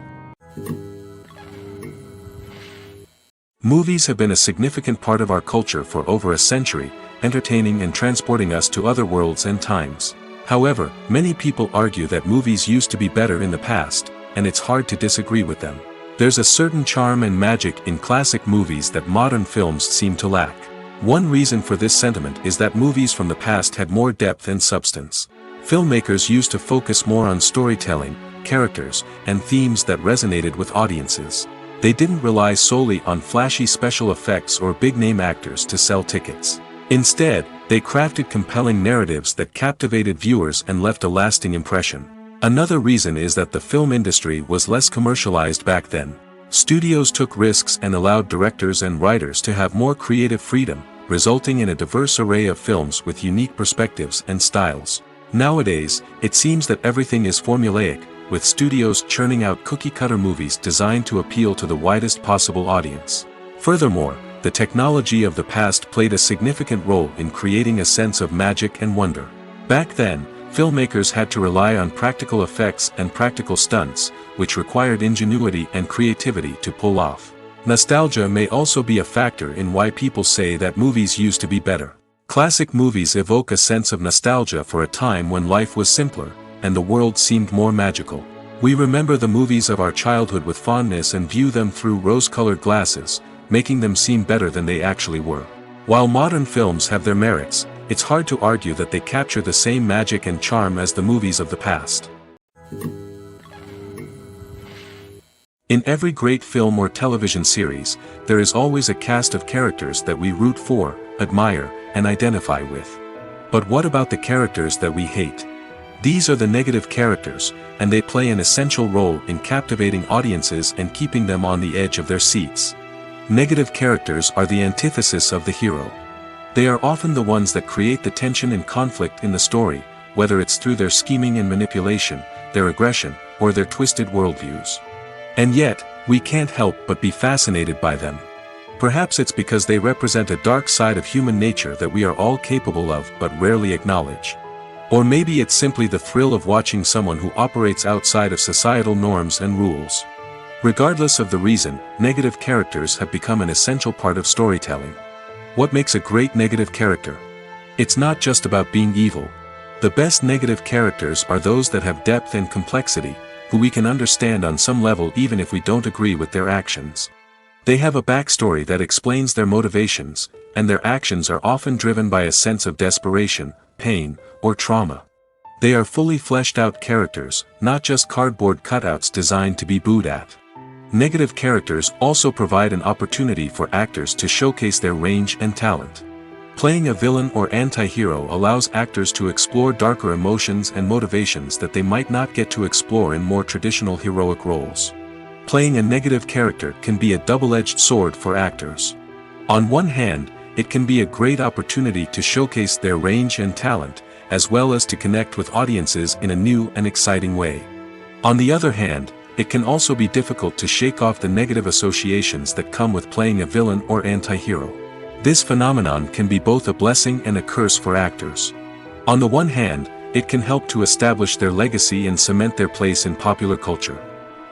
Movies have been a significant part of our culture for over a century, entertaining and transporting us to other worlds and times. However, many people argue that movies used to be better in the past, and it's hard to disagree with them. There's a certain charm and magic in classic movies that modern films seem to lack. One reason for this sentiment is that movies from the past had more depth and substance. Filmmakers used to focus more on storytelling, characters, and themes that resonated with audiences. They didn't rely solely on flashy special effects or big-name actors to sell tickets. Instead, they crafted compelling narratives that captivated viewers and left a lasting impression. Another reason is that the film industry was less commercialized back then. Studios took risks and allowed directors and writers to have more creative freedom, resulting in a diverse array of films with unique perspectives and styles. Nowadays, it seems that everything is formulaic, with studios churning out cookie-cutter movies designed to appeal to the widest possible audience. Furthermore, the technology of the past played a significant role in creating a sense of magic and wonder. Back then, filmmakers had to rely on practical effects and practical stunts, which required ingenuity and creativity to pull off. Nostalgia may also be a factor in why people say that movies used to be better. Classic movies evoke a sense of nostalgia for a time when life was simpler, and the world seemed more magical. We remember the movies of our childhood with fondness and view them through rose-colored glasses, making them seem better than they actually were. While modern films have their merits, it's hard to argue that they capture the same magic and charm as the movies of the past. In every great film or television series, there is always a cast of characters that we root for, admire, and identify with. But what about the characters that we hate? These are the negative characters, and they play an essential role in captivating audiences and keeping them on the edge of their seats. Negative characters are the antithesis of the hero. They are often the ones that create the tension and conflict in the story, whether it's through their scheming and manipulation, their aggression, or their twisted worldviews. And yet, we can't help but be fascinated by them. Perhaps it's because they represent a dark side of human nature that we are all capable of but rarely acknowledge. Or maybe it's simply the thrill of watching someone who operates outside of societal norms and rules. Regardless of the reason, negative characters have become an essential part of storytelling. What makes a great negative character? It's not just about being evil. The best negative characters are those that have depth and complexity, who we can understand on some level even if we don't agree with their actions. They have a backstory that explains their motivations, and their actions are often driven by a sense of desperation, pain, or trauma. They are fully fleshed out characters, not just cardboard cutouts designed to be booed at. Negative characters also provide an opportunity for actors to showcase their range and talent. Playing a villain or anti-hero allows actors to explore darker emotions and motivations that they might not get to explore in more traditional heroic roles. Playing a negative character can be a double-edged sword for actors. On one hand, it can be a great opportunity to showcase their range and talent, as well as to connect with audiences in a new and exciting way. On the other hand, it can also be difficult to shake off the negative associations that come with playing a villain or anti-hero. This phenomenon can be both a blessing and a curse for actors. On the one hand, it can help to establish their legacy and cement their place in popular culture.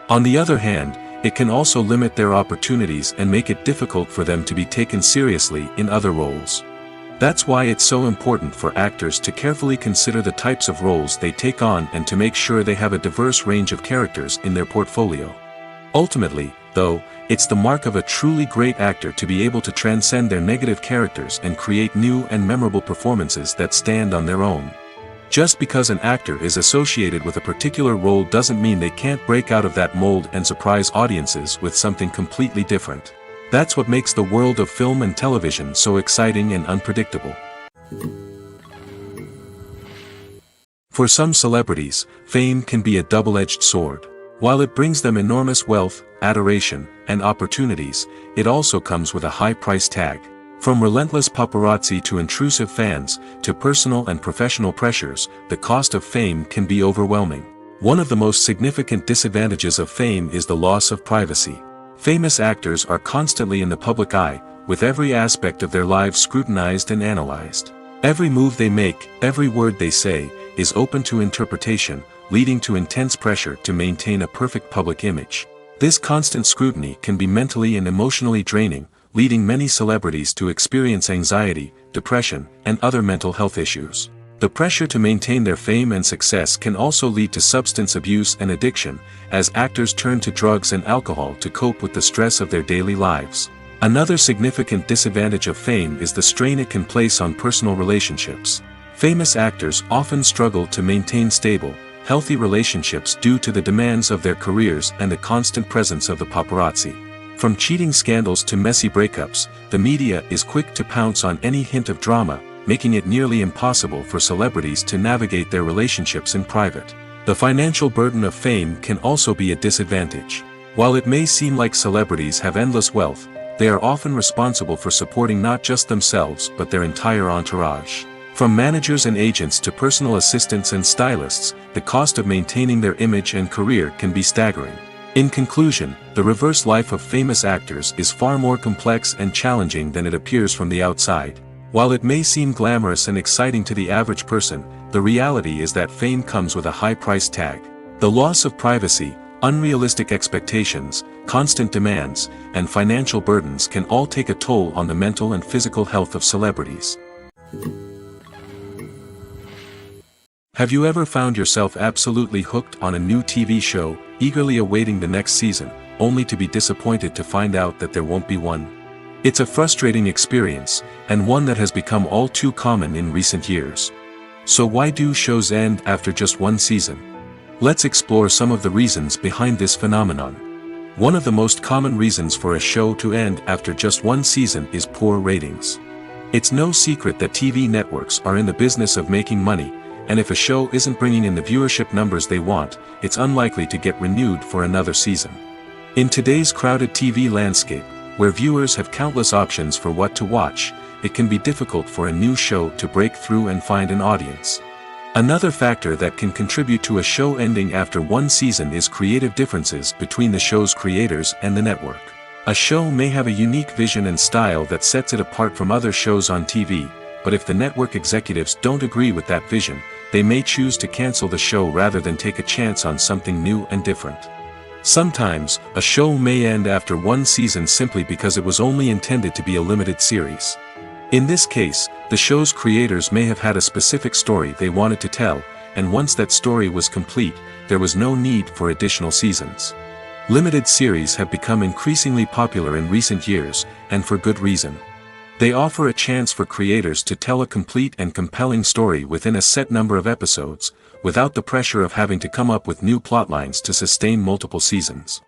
On the other hand, it can also limit their opportunities and make it difficult for them to be taken seriously in other roles. That's why it's so important for actors to carefully consider the types of roles they take on and to make sure they have a diverse range of characters in their portfolio. Ultimately, though, it's the mark of a truly great actor to be able to transcend their negative characters and create new and memorable performances that stand on their own. Just because an actor is associated with a particular role doesn't mean they can't break out of that mold and surprise audiences with something completely different. That's what makes the world of film and television so exciting and unpredictable. For some celebrities, fame can be a double-edged sword. While it brings them enormous wealth, adoration, and opportunities, it also comes with a high price tag. From relentless paparazzi to intrusive fans, to personal and professional pressures, the cost of fame can be overwhelming. One of the most significant disadvantages of fame is the loss of privacy. Famous actors are constantly in the public eye, with every aspect of their lives scrutinized and analyzed. Every move they make, every word they say, is open to interpretation, leading to intense pressure to maintain a perfect public image. This constant scrutiny can be mentally and emotionally draining, leading many celebrities to experience anxiety, depression, and other mental health issues. The pressure to maintain their fame and success can also lead to substance abuse and addiction, as actors turn to drugs and alcohol to cope with the stress of their daily lives. Another significant disadvantage of fame is the strain it can place on personal relationships. Famous actors often struggle to maintain stable, healthy relationships due to the demands of their careers and the constant presence of the paparazzi. From cheating scandals to messy breakups, the media is quick to pounce on any hint of drama, making it nearly impossible for celebrities to navigate their relationships in private. The financial burden of fame can also be a disadvantage. While it may seem like celebrities have endless wealth, they are often responsible for supporting not just themselves but their entire entourage. From managers and agents to personal assistants and stylists, the cost of maintaining their image and career can be staggering. In conclusion, the reverse life of famous actors is far more complex and challenging than it appears from the outside. While it may seem glamorous and exciting to the average person, the reality is that fame comes with a high price tag. The loss of privacy, unrealistic expectations, constant demands, and financial burdens can all take a toll on the mental and physical health of celebrities. Have you ever found yourself absolutely hooked on a new TV show, eagerly awaiting the next season, only to be disappointed to find out that there won't be one? It's a frustrating experience, and one that has become all too common in recent years. So why do shows end after just one season? Let's explore some of the reasons behind this phenomenon. One of the most common reasons for a show to end after just one season is poor ratings. It's no secret that TV networks are in the business of making money, and if a show isn't bringing in the viewership numbers they want, it's unlikely to get renewed for another season. In today's crowded TV landscape, where viewers have countless options for what to watch, it can be difficult for a new show to break through and find an audience. Another factor that can contribute to a show ending after one season is creative differences between the show's creators and the network. A show may have a unique vision and style that sets it apart from other shows on TV, but if the network executives don't agree with that vision, they may choose to cancel the show rather than take a chance on something new and different. Sometimes, a show may end after one season simply because it was only intended to be a limited series. In this case, the show's creators may have had a specific story they wanted to tell, and once that story was complete, there was no need for additional seasons. Limited series have become increasingly popular in recent years, and for good reason. They offer a chance for creators to tell a complete and compelling story within a set number of episodes, without the pressure of having to come up with new plotlines to sustain multiple seasons.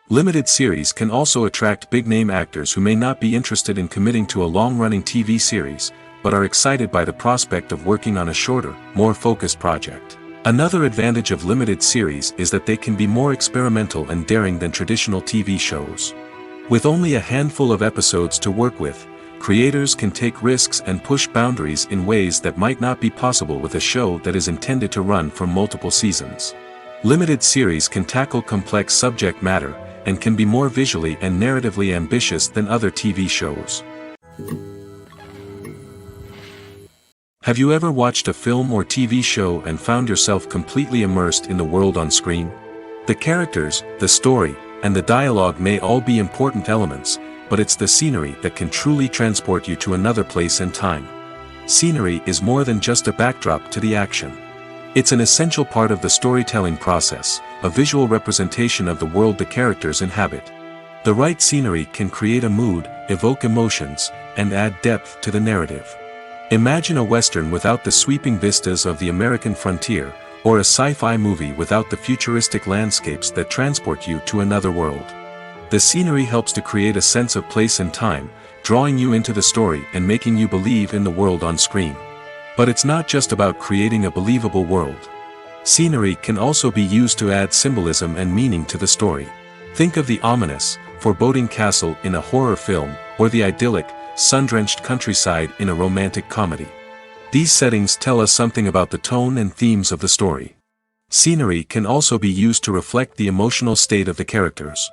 Limited series can also attract big-name actors who may not be interested in committing to a long-running TV series, but are excited by the prospect of working on a shorter, more focused project. Another advantage of limited series is that they can be more experimental and daring than traditional TV shows. With only a handful of episodes to work with, creators can take risks and push boundaries in ways that might not be possible with a show that is intended to run for multiple seasons. Limited series can tackle complex subject matter, and can be more visually and narratively ambitious than other TV shows. Have you ever watched a film or TV show and found yourself completely immersed in the world on screen? The characters, the story, and the dialogue may all be important elements, but it's the scenery that can truly transport you to another place and time. Scenery is more than just a backdrop to the action. It's an essential part of the storytelling process, a visual representation of the world the characters inhabit. The right scenery can create a mood, evoke emotions, and add depth to the narrative. Imagine a Western without the sweeping vistas of the American frontier, or a sci-fi movie without the futuristic landscapes that transport you to another world. The scenery helps to create a sense of place and time, drawing you into the story and making you believe in the world on screen. But it's not just about creating a believable world. Scenery can also be used to add symbolism and meaning to the story. Think of the ominous, foreboding castle in a horror film, or the idyllic, sun-drenched countryside in a romantic comedy. These settings tell us something about the tone and themes of the story. Scenery can also be used to reflect the emotional state of the characters.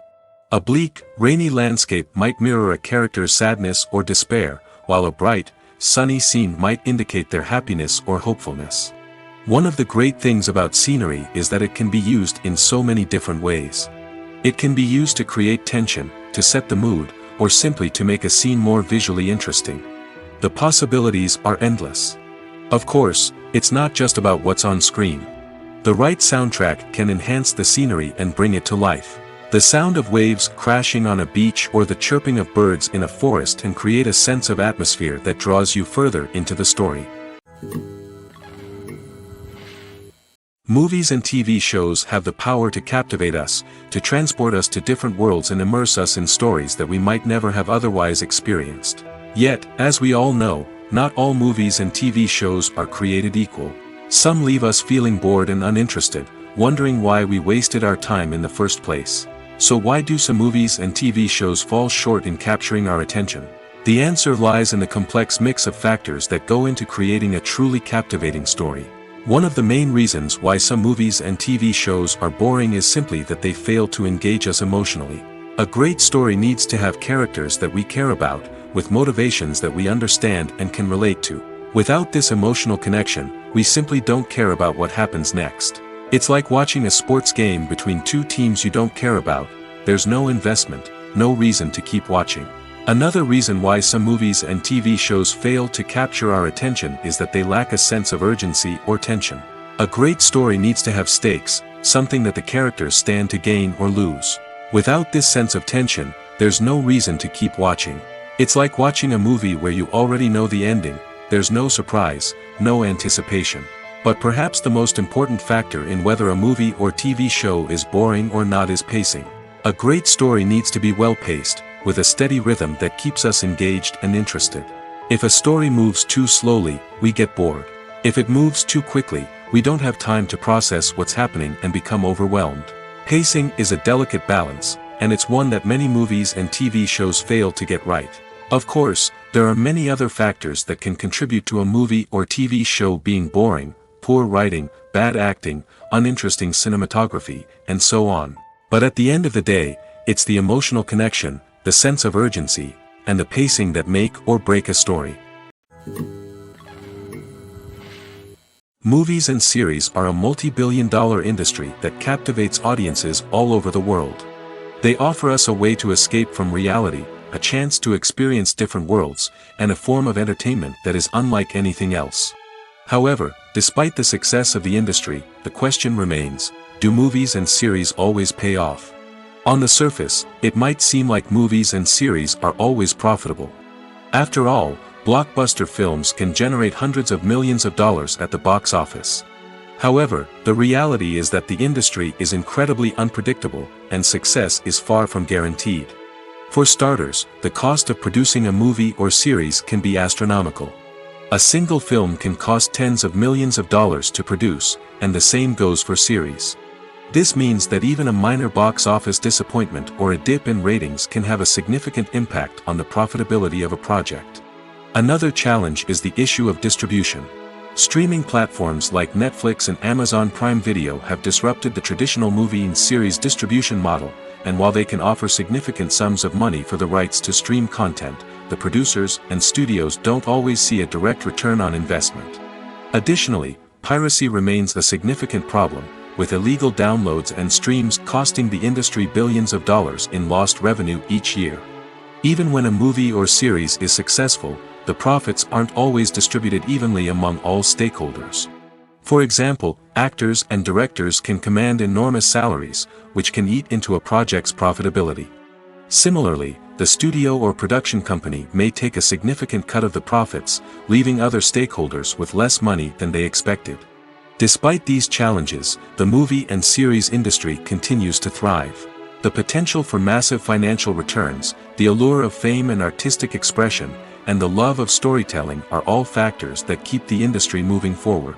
A bleak, rainy landscape might mirror a character's sadness or despair, while a bright, sunny scene might indicate their happiness or hopefulness. One of the great things about scenery is that it can be used in so many different ways. It can be used to create tension, to set the mood, or simply to make a scene more visually interesting. The possibilities are endless. Of course, it's not just about what's on screen. The right soundtrack can enhance the scenery and bring it to life. The sound of waves crashing on a beach or the chirping of birds in a forest can create a sense of atmosphere that draws you further into the story. Movies and TV shows have the power to captivate us, to transport us to different worlds and immerse us in stories that we might never have otherwise experienced. Yet, as we all know, not all movies and TV shows are created equal. Some leave us feeling bored and uninterested, wondering why we wasted our time in the first place. So why do some movies and TV shows fall short in capturing our attention? The answer lies in the complex mix of factors that go into creating a truly captivating story. One of the main reasons why some movies and TV shows are boring is simply that they fail to engage us emotionally. A great story needs to have characters that we care about, with motivations that we understand and can relate to. Without this emotional connection, we simply don't care about what happens next. It's like watching a sports game between two teams you don't care about. There's no investment, no reason to keep watching. Another reason why some movies and TV shows fail to capture our attention is that they lack a sense of urgency or tension. A great story needs to have stakes, something that the characters stand to gain or lose. Without this sense of tension, there's no reason to keep watching. It's like watching a movie where you already know the ending. There's no surprise, no anticipation. But perhaps the most important factor in whether a movie or TV show is boring or not is pacing. A great story needs to be well-paced, with a steady rhythm that keeps us engaged and interested. If a story moves too slowly, we get bored. If it moves too quickly, we don't have time to process what's happening and become overwhelmed. Pacing is a delicate balance, and it's one that many movies and TV shows fail to get right. Of course, there are many other factors that can contribute to a movie or TV show being boring: poor writing, bad acting, uninteresting cinematography, and so on. But at the end of the day, it's the emotional connection, the sense of urgency, and the pacing that make or break a story. Movies and series are a multi-billion-dollar industry that captivates audiences all over the world. They offer us a way to escape from reality, a chance to experience different worlds, and a form of entertainment that is unlike anything else. However, despite the success of the industry, the question remains: do movies and series always pay off? On the surface, it might seem like movies and series are always profitable. After all, blockbuster films can generate hundreds of millions of dollars at the box office. However, the reality is that the industry is incredibly unpredictable, and success is far from guaranteed. For starters, the cost of producing a movie or series can be astronomical. A single film can cost tens of millions of dollars to produce, and the same goes for series. This means that even a minor box office disappointment or a dip in ratings can have a significant impact on the profitability of a project. Another challenge is the issue of distribution. Streaming platforms like Netflix and Amazon Prime Video have disrupted the traditional movie and series distribution model, and while they can offer significant sums of money for the rights to stream content, the producers and studios don't always see a direct return on investment. Additionally, piracy remains a significant problem, with illegal downloads and streams costing the industry billions of dollars in lost revenue each year. Even when a movie or series is successful, the profits aren't always distributed evenly among all stakeholders. For example, actors and directors can command enormous salaries, which can eat into a project's profitability. Similarly, the studio or production company may take a significant cut of the profits, leaving other stakeholders with less money than they expected. Despite these challenges, the movie and series industry continues to thrive. The potential for massive financial returns, the allure of fame and artistic expression, and the love of storytelling are all factors that keep the industry moving forward.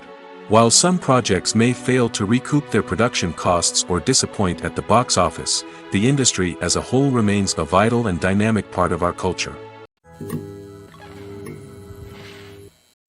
While some projects may fail to recoup their production costs or disappoint at the box office, the industry as a whole remains a vital and dynamic part of our culture.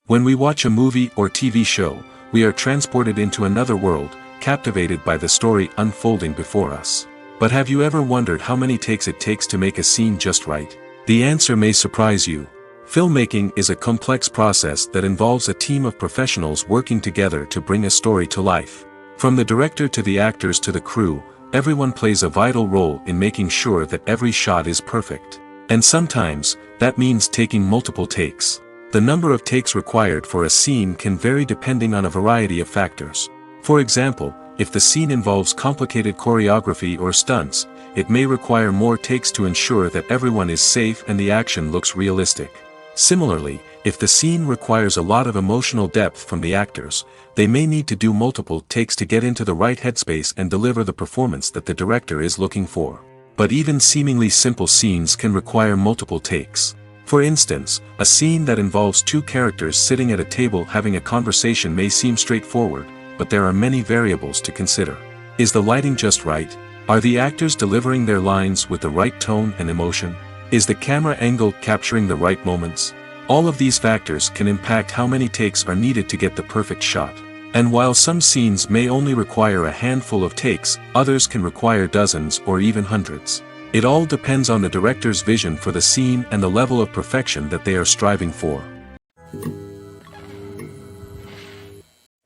When we watch a movie or TV show, we are transported into another world, captivated by the story unfolding before us. But have you ever wondered how many takes it takes to make a scene just right? The answer may surprise you. Filmmaking is a complex process that involves a team of professionals working together to bring a story to life. From the director to the actors to the crew, everyone plays a vital role in making sure that every shot is perfect. And sometimes, that means taking multiple takes. The number of takes required for a scene can vary depending on a variety of factors. For example, if the scene involves complicated choreography or stunts, it may require more takes to ensure that everyone is safe and the action looks realistic. Similarly, if the scene requires a lot of emotional depth from the actors, they may need to do multiple takes to get into the right headspace and deliver the performance that the director is looking for. But even seemingly simple scenes can require multiple takes. For instance, a scene that involves two characters sitting at a table having a conversation may seem straightforward, but there are many variables to consider. Is the lighting just right? Are the actors delivering their lines with the right tone and emotion? Is the camera angle capturing the right moments? All of these factors can impact how many takes are needed to get the perfect shot. And while some scenes may only require a handful of takes, others can require dozens or even hundreds. It all depends on the director's vision for the scene and the level of perfection that they are striving for.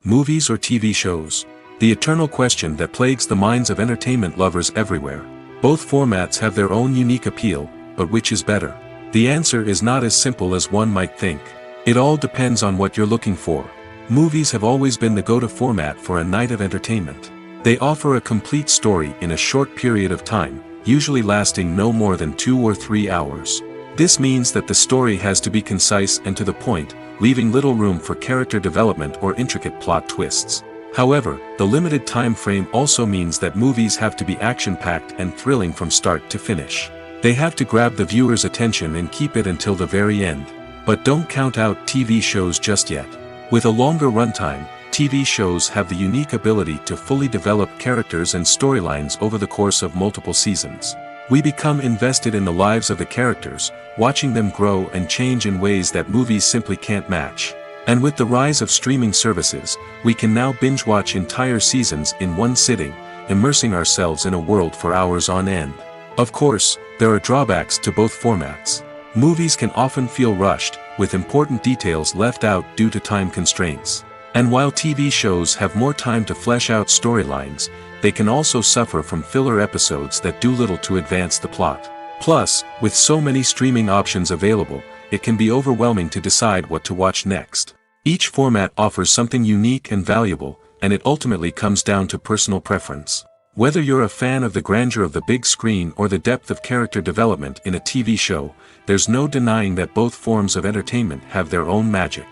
Movies or TV shows? The eternal question that plagues the minds of entertainment lovers everywhere. Both formats have their own unique appeal, but which is better? The answer is not as simple as one might think. It all depends on what you're looking for. Movies have always been the go-to format for a night of entertainment. They offer a complete story in a short period of time, usually lasting no more than 2 or 3 hours. This means that the story has to be concise and to the point, leaving little room for character development or intricate plot twists. However, the limited time frame also means that movies have to be action-packed and thrilling from start to finish. They have to grab the viewer's attention and keep it until the very end. But don't count out TV shows just yet. With a longer runtime, TV shows have the unique ability to fully develop characters and storylines over the course of multiple seasons. We become invested in the lives of the characters, watching them grow and change in ways that movies simply can't match. And with the rise of streaming services, we can now binge-watch entire seasons in one sitting, immersing ourselves in a world for hours on end. Of course, there are drawbacks to both formats. Movies can often feel rushed, with important details left out due to time constraints. And while TV shows have more time to flesh out storylines, they can also suffer from filler episodes that do little to advance the plot. Plus, with so many streaming options available, it can be overwhelming to decide what to watch next. Each format offers something unique and valuable, and it ultimately comes down to personal preference. Whether you're a fan of the grandeur of the big screen or the depth of character development in a TV show, there's no denying that both forms of entertainment have their own magic.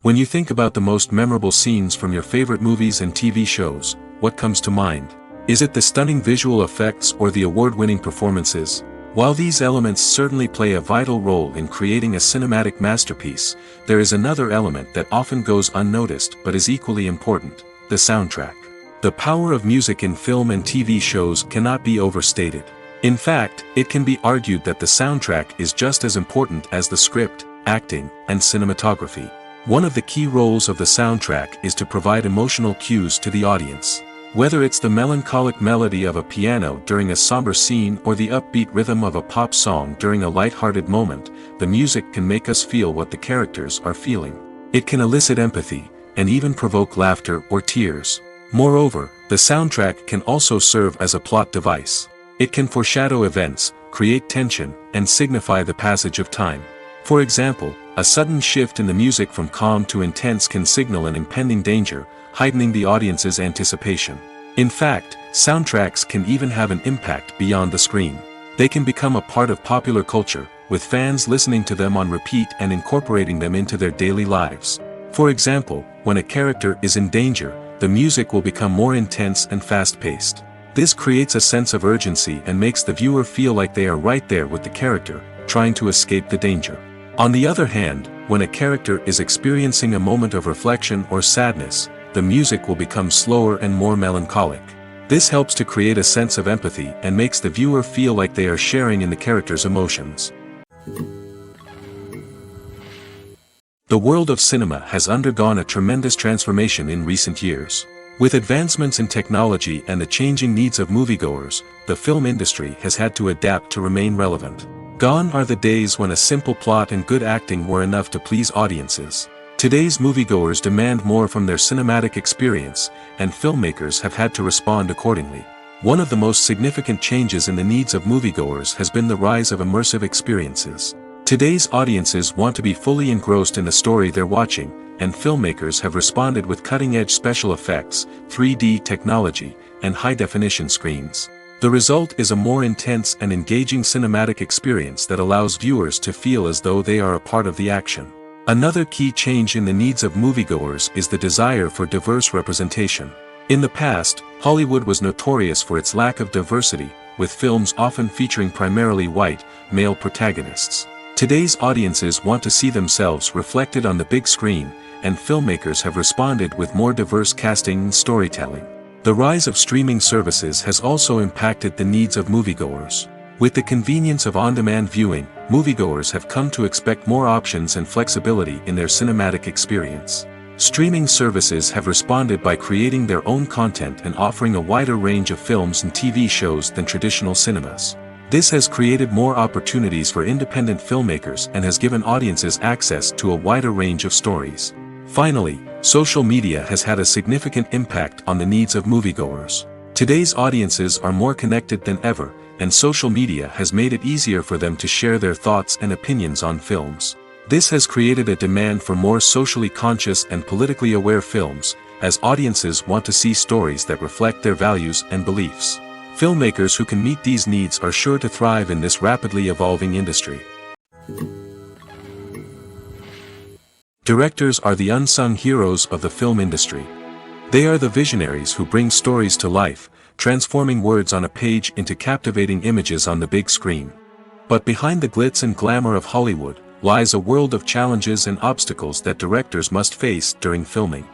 When you think about the most memorable scenes from your favorite movies and TV shows, what comes to mind? Is it the stunning visual effects or the award-winning performances? While these elements certainly play a vital role in creating a cinematic masterpiece, there is another element that often goes unnoticed but is equally important: the soundtrack. The power of music in film and TV shows cannot be overstated. In fact, it can be argued that the soundtrack is just as important as the script, acting, and cinematography. One of the key roles of the soundtrack is to provide emotional cues to the audience. Whether it's the melancholic melody of a piano during a somber scene or the upbeat rhythm of a pop song during a light-hearted moment, the music can make us feel what the characters are feeling. It can elicit empathy, and even provoke laughter or tears. Moreover, the soundtrack can also serve as a plot device. It can foreshadow events, create tension, and signify the passage of time. For example, a sudden shift in the music from calm to intense can signal an impending danger, heightening the audience's anticipation. In fact, soundtracks can even have an impact beyond the screen. They can become a part of popular culture, with fans listening to them on repeat and incorporating them into their daily lives. For example, when a character is in danger, the music will become more intense and fast-paced. This creates a sense of urgency and makes the viewer feel like they are right there with the character, trying to escape the danger. On the other hand, when a character is experiencing a moment of reflection or sadness, the music will become slower and more melancholic. This helps to create a sense of empathy and makes the viewer feel like they are sharing in the character's emotions. The world of cinema has undergone a tremendous transformation in recent years. With advancements in technology and the changing needs of moviegoers, the film industry has had to adapt to remain relevant. Gone are the days when a simple plot and good acting were enough to please audiences. Today's moviegoers demand more from their cinematic experience, and filmmakers have had to respond accordingly. One of the most significant changes in the needs of moviegoers has been the rise of immersive experiences. Today's audiences want to be fully engrossed in the story they're watching, and filmmakers have responded with cutting-edge special effects, 3D technology, and high-definition screens. The result is a more intense and engaging cinematic experience that allows viewers to feel as though they are a part of the action. Another key change in the needs of moviegoers is the desire for diverse representation. In the past, Hollywood was notorious for its lack of diversity, with films often featuring primarily white, male protagonists. Today's audiences want to see themselves reflected on the big screen, and filmmakers have responded with more diverse casting and storytelling. The rise of streaming services has also impacted the needs of moviegoers. With the convenience of on-demand viewing, moviegoers have come to expect more options and flexibility in their cinematic experience. Streaming services have responded by creating their own content and offering a wider range of films and TV shows than traditional cinemas. This has created more opportunities for independent filmmakers and has given audiences access to a wider range of stories. Finally, social media has had a significant impact on the needs of moviegoers. Today's audiences are more connected than ever, and social media has made it easier for them to share their thoughts and opinions on films. This has created a demand for more socially conscious and politically aware films, as audiences want to see stories that reflect their values and beliefs. Filmmakers who can meet these needs are sure to thrive in this rapidly evolving industry. Directors are the unsung heroes of the film industry. They are the visionaries who bring stories to life, transforming words on a page into captivating images on the big screen. But behind the glitz and glamour of Hollywood lies a world of challenges and obstacles that directors must face during filming.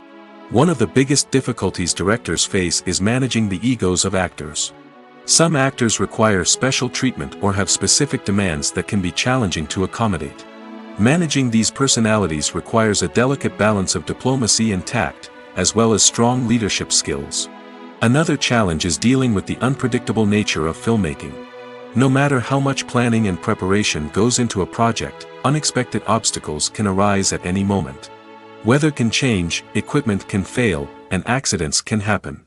One of the biggest difficulties directors face is managing the egos of actors. Some actors require special treatment or have specific demands that can be challenging to accommodate. Managing these personalities requires a delicate balance of diplomacy and tact, as well as strong leadership skills. Another challenge is dealing with the unpredictable nature of filmmaking. No matter how much planning and preparation goes into a project, unexpected obstacles can arise at any moment. Weather can change, equipment can fail, and accidents can happen.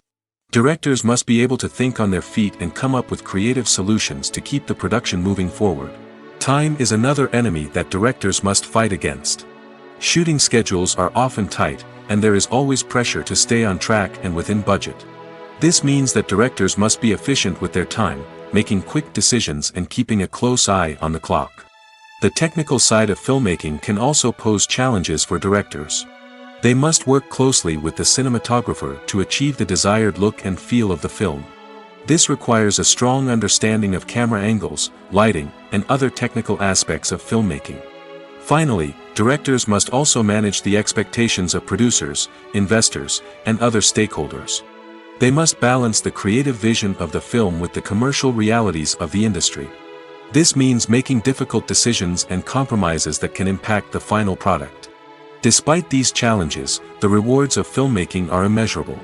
Directors must be able to think on their feet and come up with creative solutions to keep the production moving forward. Time is another enemy that directors must fight against. Shooting schedules are often tight, and there is always pressure to stay on track and within budget. This means that directors must be efficient with their time, making quick decisions and keeping a close eye on the clock. The technical side of filmmaking can also pose challenges for directors. They must work closely with the cinematographer to achieve the desired look and feel of the film. This requires a strong understanding of camera angles, lighting, and other technical aspects of filmmaking. Finally, directors must also manage the expectations of producers, investors, and other stakeholders. They must balance the creative vision of the film with the commercial realities of the industry. This means making difficult decisions and compromises that can impact the final product. Despite these challenges, the rewards of filmmaking are immeasurable.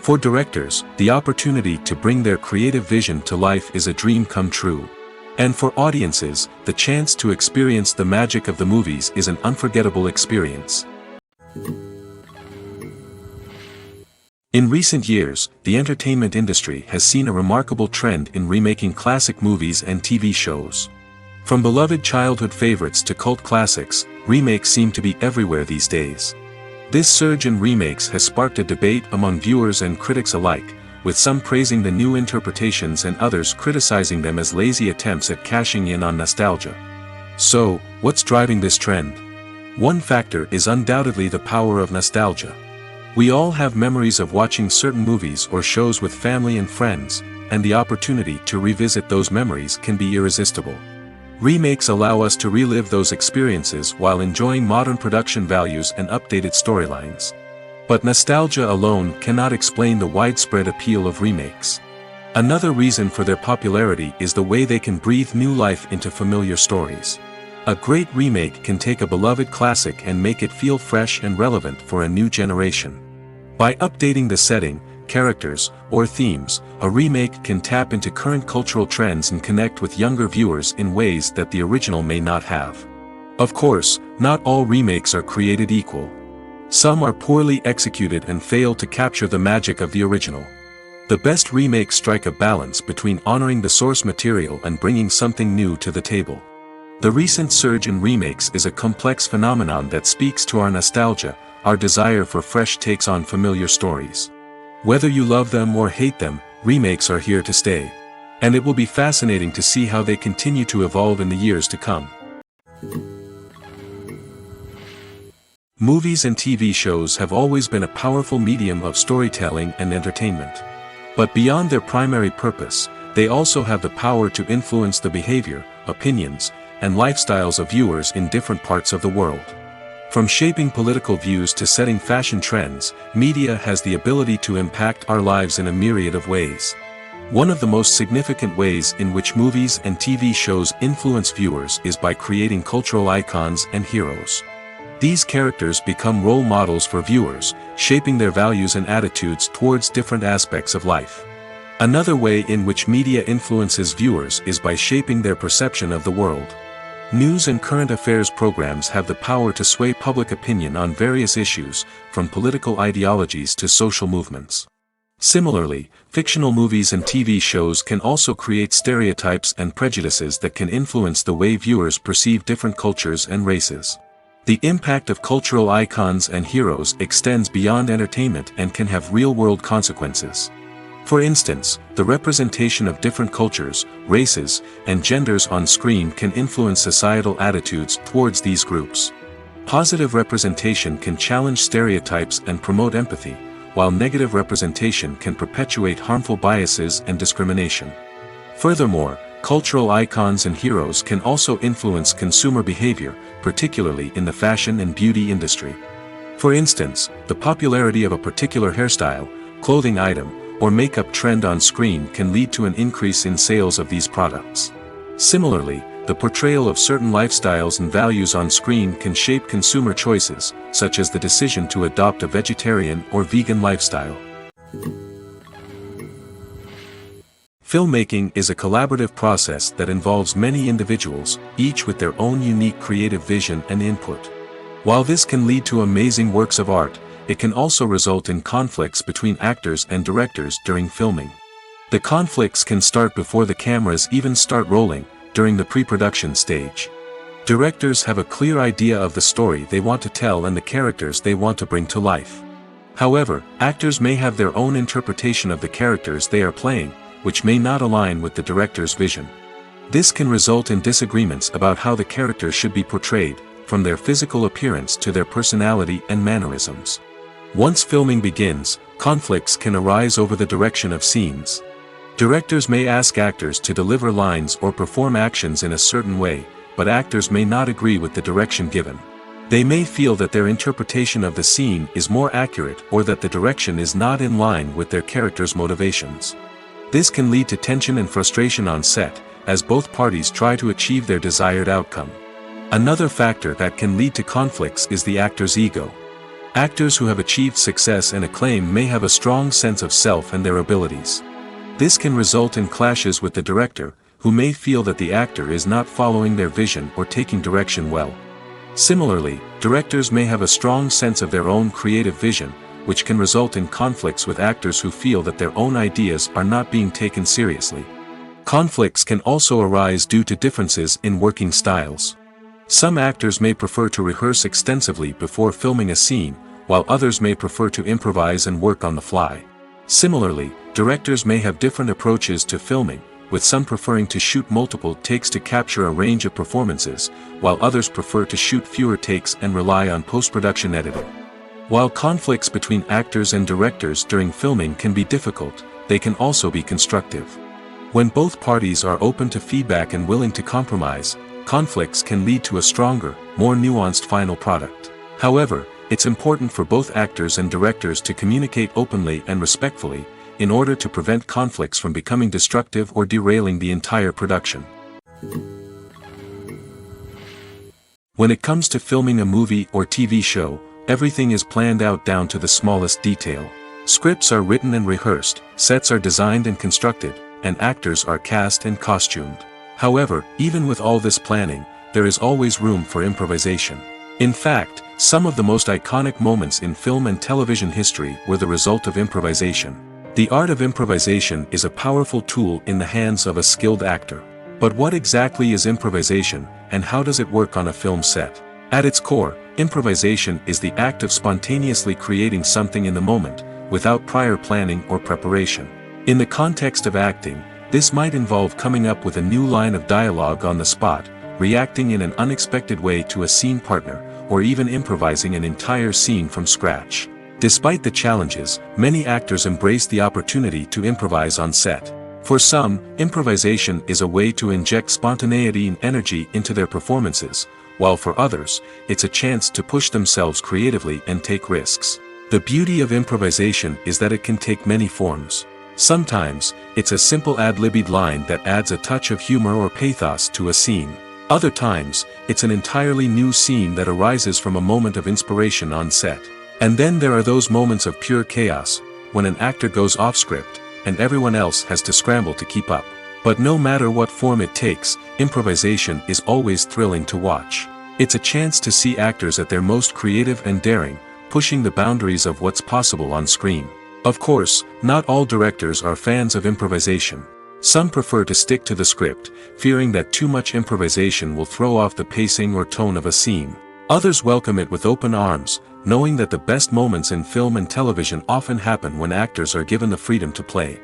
For directors, the opportunity to bring their creative vision to life is a dream come true. And for audiences, the chance to experience the magic of the movies is an unforgettable experience. In recent years, the entertainment industry has seen a remarkable trend in remaking classic movies and TV shows. From beloved childhood favorites to cult classics, remakes seem to be everywhere these days. This surge in remakes has sparked a debate among viewers and critics alike, with some praising the new interpretations and others criticizing them as lazy attempts at cashing in on nostalgia. So, what's driving this trend? One factor is undoubtedly the power of nostalgia. We all have memories of watching certain movies or shows with family and friends, and the opportunity to revisit those memories can be irresistible. Remakes allow us to relive those experiences while enjoying modern production values and updated storylines. But nostalgia alone cannot explain the widespread appeal of remakes. Another reason for their popularity is the way they can breathe new life into familiar stories. A great remake can take a beloved classic and make it feel fresh and relevant for a new generation. By updating the setting, characters, or themes, a remake can tap into current cultural trends and connect with younger viewers in ways that the original may not have. Of course, not all remakes are created equal. Some are poorly executed and fail to capture the magic of the original. The best remakes strike a balance between honoring the source material and bringing something new to the table. The recent surge in remakes is a complex phenomenon that speaks to our nostalgia, our desire for fresh takes on familiar stories. Whether you love them or hate them, remakes are here to stay. And it will be fascinating to see how they continue to evolve in the years to come. Movies and TV shows have always been a powerful medium of storytelling and entertainment. But beyond their primary purpose, they also have the power to influence the behavior, opinions, and lifestyles of viewers in different parts of the world. From shaping political views to setting fashion trends, media has the ability to impact our lives in a myriad of ways. One of the most significant ways in which movies and TV shows influence viewers is by creating cultural icons and heroes. These characters become role models for viewers, shaping their values and attitudes towards different aspects of life. Another way in which media influences viewers is by shaping their perception of the world. News and current affairs programs have the power to sway public opinion on various issues, from political ideologies to social movements. Similarly, fictional movies and TV shows can also create stereotypes and prejudices that can influence the way viewers perceive different cultures and races. The impact of cultural icons and heroes extends beyond entertainment and can have real-world consequences. For instance, the representation of different cultures, races, and genders on screen can influence societal attitudes towards these groups. Positive representation can challenge stereotypes and promote empathy, while negative representation can perpetuate harmful biases and discrimination. Furthermore, cultural icons and heroes can also influence consumer behavior, particularly in the fashion and beauty industry. For instance, the popularity of a particular hairstyle, clothing item, or makeup trend on screen can lead to an increase in sales of these products. Similarly, the portrayal of certain lifestyles and values on screen can shape consumer choices, such as the decision to adopt a vegetarian or vegan lifestyle. Filmmaking is a collaborative process that involves many individuals, each with their own unique creative vision and input. While this can lead to amazing works of art, it can also result in conflicts between actors and directors during filming. The conflicts can start before the cameras even start rolling, during the pre-production stage. Directors have a clear idea of the story they want to tell and the characters they want to bring to life. However, actors may have their own interpretation of the characters they are playing, which may not align with the director's vision. This can result in disagreements about how the characters should be portrayed, from their physical appearance to their personality and mannerisms. Once filming begins, conflicts can arise over the direction of scenes. Directors may ask actors to deliver lines or perform actions in a certain way, but actors may not agree with the direction given. They may feel that their interpretation of the scene is more accurate or that the direction is not in line with their character's motivations. This can lead to tension and frustration on set, as both parties try to achieve their desired outcome. Another factor that can lead to conflicts is the actor's ego. Actors who have achieved success and acclaim may have a strong sense of self and their abilities. This can result in clashes with the director, who may feel that the actor is not following their vision or taking direction well. Similarly, directors may have a strong sense of their own creative vision, which can result in conflicts with actors who feel that their own ideas are not being taken seriously. Conflicts can also arise due to differences in working styles. Some actors may prefer to rehearse extensively before filming a scene, while others may prefer to improvise and work on the fly. Similarly, directors may have different approaches to filming, with some preferring to shoot multiple takes to capture a range of performances, while others prefer to shoot fewer takes and rely on post-production editing. While conflicts between actors and directors during filming can be difficult, they can also be constructive. When both parties are open to feedback and willing to compromise, conflicts can lead to a stronger, more nuanced final product. However, it's important for both actors and directors to communicate openly and respectfully, in order to prevent conflicts from becoming destructive or derailing the entire production. When it comes to filming a movie or TV show, everything is planned out down to the smallest detail. Scripts are written and rehearsed, sets are designed and constructed, and actors are cast and costumed. However, even with all this planning, there is always room for improvisation. In fact, some of the most iconic moments in film and television history were the result of improvisation. The art of improvisation is a powerful tool in the hands of a skilled actor. But what exactly is improvisation, and how does it work on a film set? At its core, improvisation is the act of spontaneously creating something in the moment, without prior planning or preparation. In the context of acting, This might involve coming up with a new line of dialogue on the spot, reacting in an unexpected way to a scene partner, or even improvising an entire scene from scratch. Despite the challenges, many actors embrace the opportunity to improvise on set. For some, improvisation is a way to inject spontaneity and energy into their performances, while for others, it's a chance to push themselves creatively and take risks. The beauty of improvisation is that it can take many forms. Sometimes, it's a simple ad-libbed line that adds a touch of humor or pathos to a scene. Other times, it's an entirely new scene that arises from a moment of inspiration on set. And then there are those moments of pure chaos, when an actor goes off script, and everyone else has to scramble to keep up. But no matter what form it takes, improvisation is always thrilling to watch. It's a chance to see actors at their most creative and daring, pushing the boundaries of what's possible on screen. Of course, not all directors are fans of improvisation. Some prefer to stick to the script, fearing that too much improvisation will throw off the pacing or tone of a scene. Others welcome it with open arms, knowing that the best moments in film and television often happen when actors are given the freedom to play.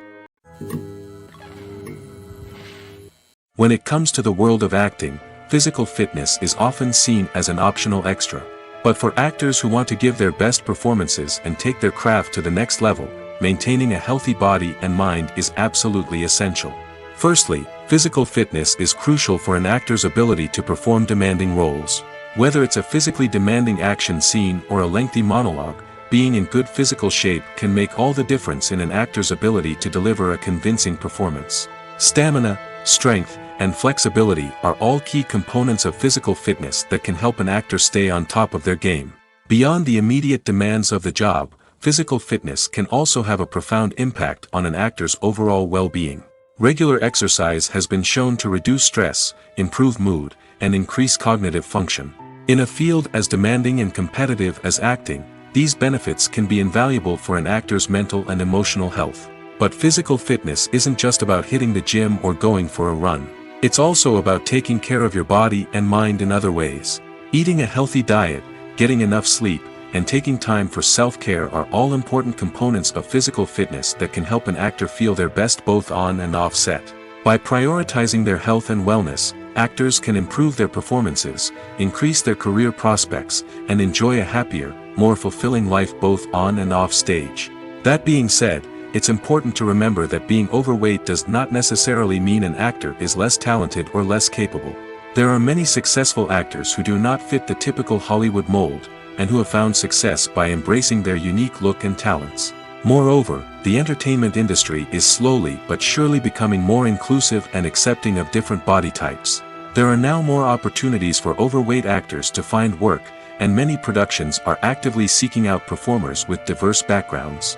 When it comes to the world of acting, physical fitness is often seen as an optional extra. But for actors who want to give their best performances and take their craft to the next level, maintaining a healthy body and mind is absolutely essential. Firstly, physical fitness is crucial for an actor's ability to perform demanding roles. Whether it's a physically demanding action scene or a lengthy monologue, being in good physical shape can make all the difference in an actor's ability to deliver a convincing performance. Stamina, strength, and flexibility are all key components of physical fitness that can help an actor stay on top of their game. Beyond the immediate demands of the job, physical fitness can also have a profound impact on an actor's overall well-being. Regular exercise has been shown to reduce stress, improve mood, and increase cognitive function. In a field as demanding and competitive as acting, these benefits can be invaluable for an actor's mental and emotional health. But physical fitness isn't just about hitting the gym or going for a run. It's also about taking care of your body and mind in other ways. Eating a healthy diet, getting enough sleep, and taking time for self-care are all important components of physical fitness that can help an actor feel their best both on and off set. By prioritizing their health and wellness, actors can improve their performances, increase their career prospects, and enjoy a happier, more fulfilling life both on and off stage. That being said, it's important to remember that being overweight does not necessarily mean an actor is less talented or less capable. There are many successful actors who do not fit the typical Hollywood mold, and who have found success by embracing their unique look and talents. Moreover, the entertainment industry is slowly but surely becoming more inclusive and accepting of different body types. There are now more opportunities for overweight actors to find work, and many productions are actively seeking out performers with diverse backgrounds.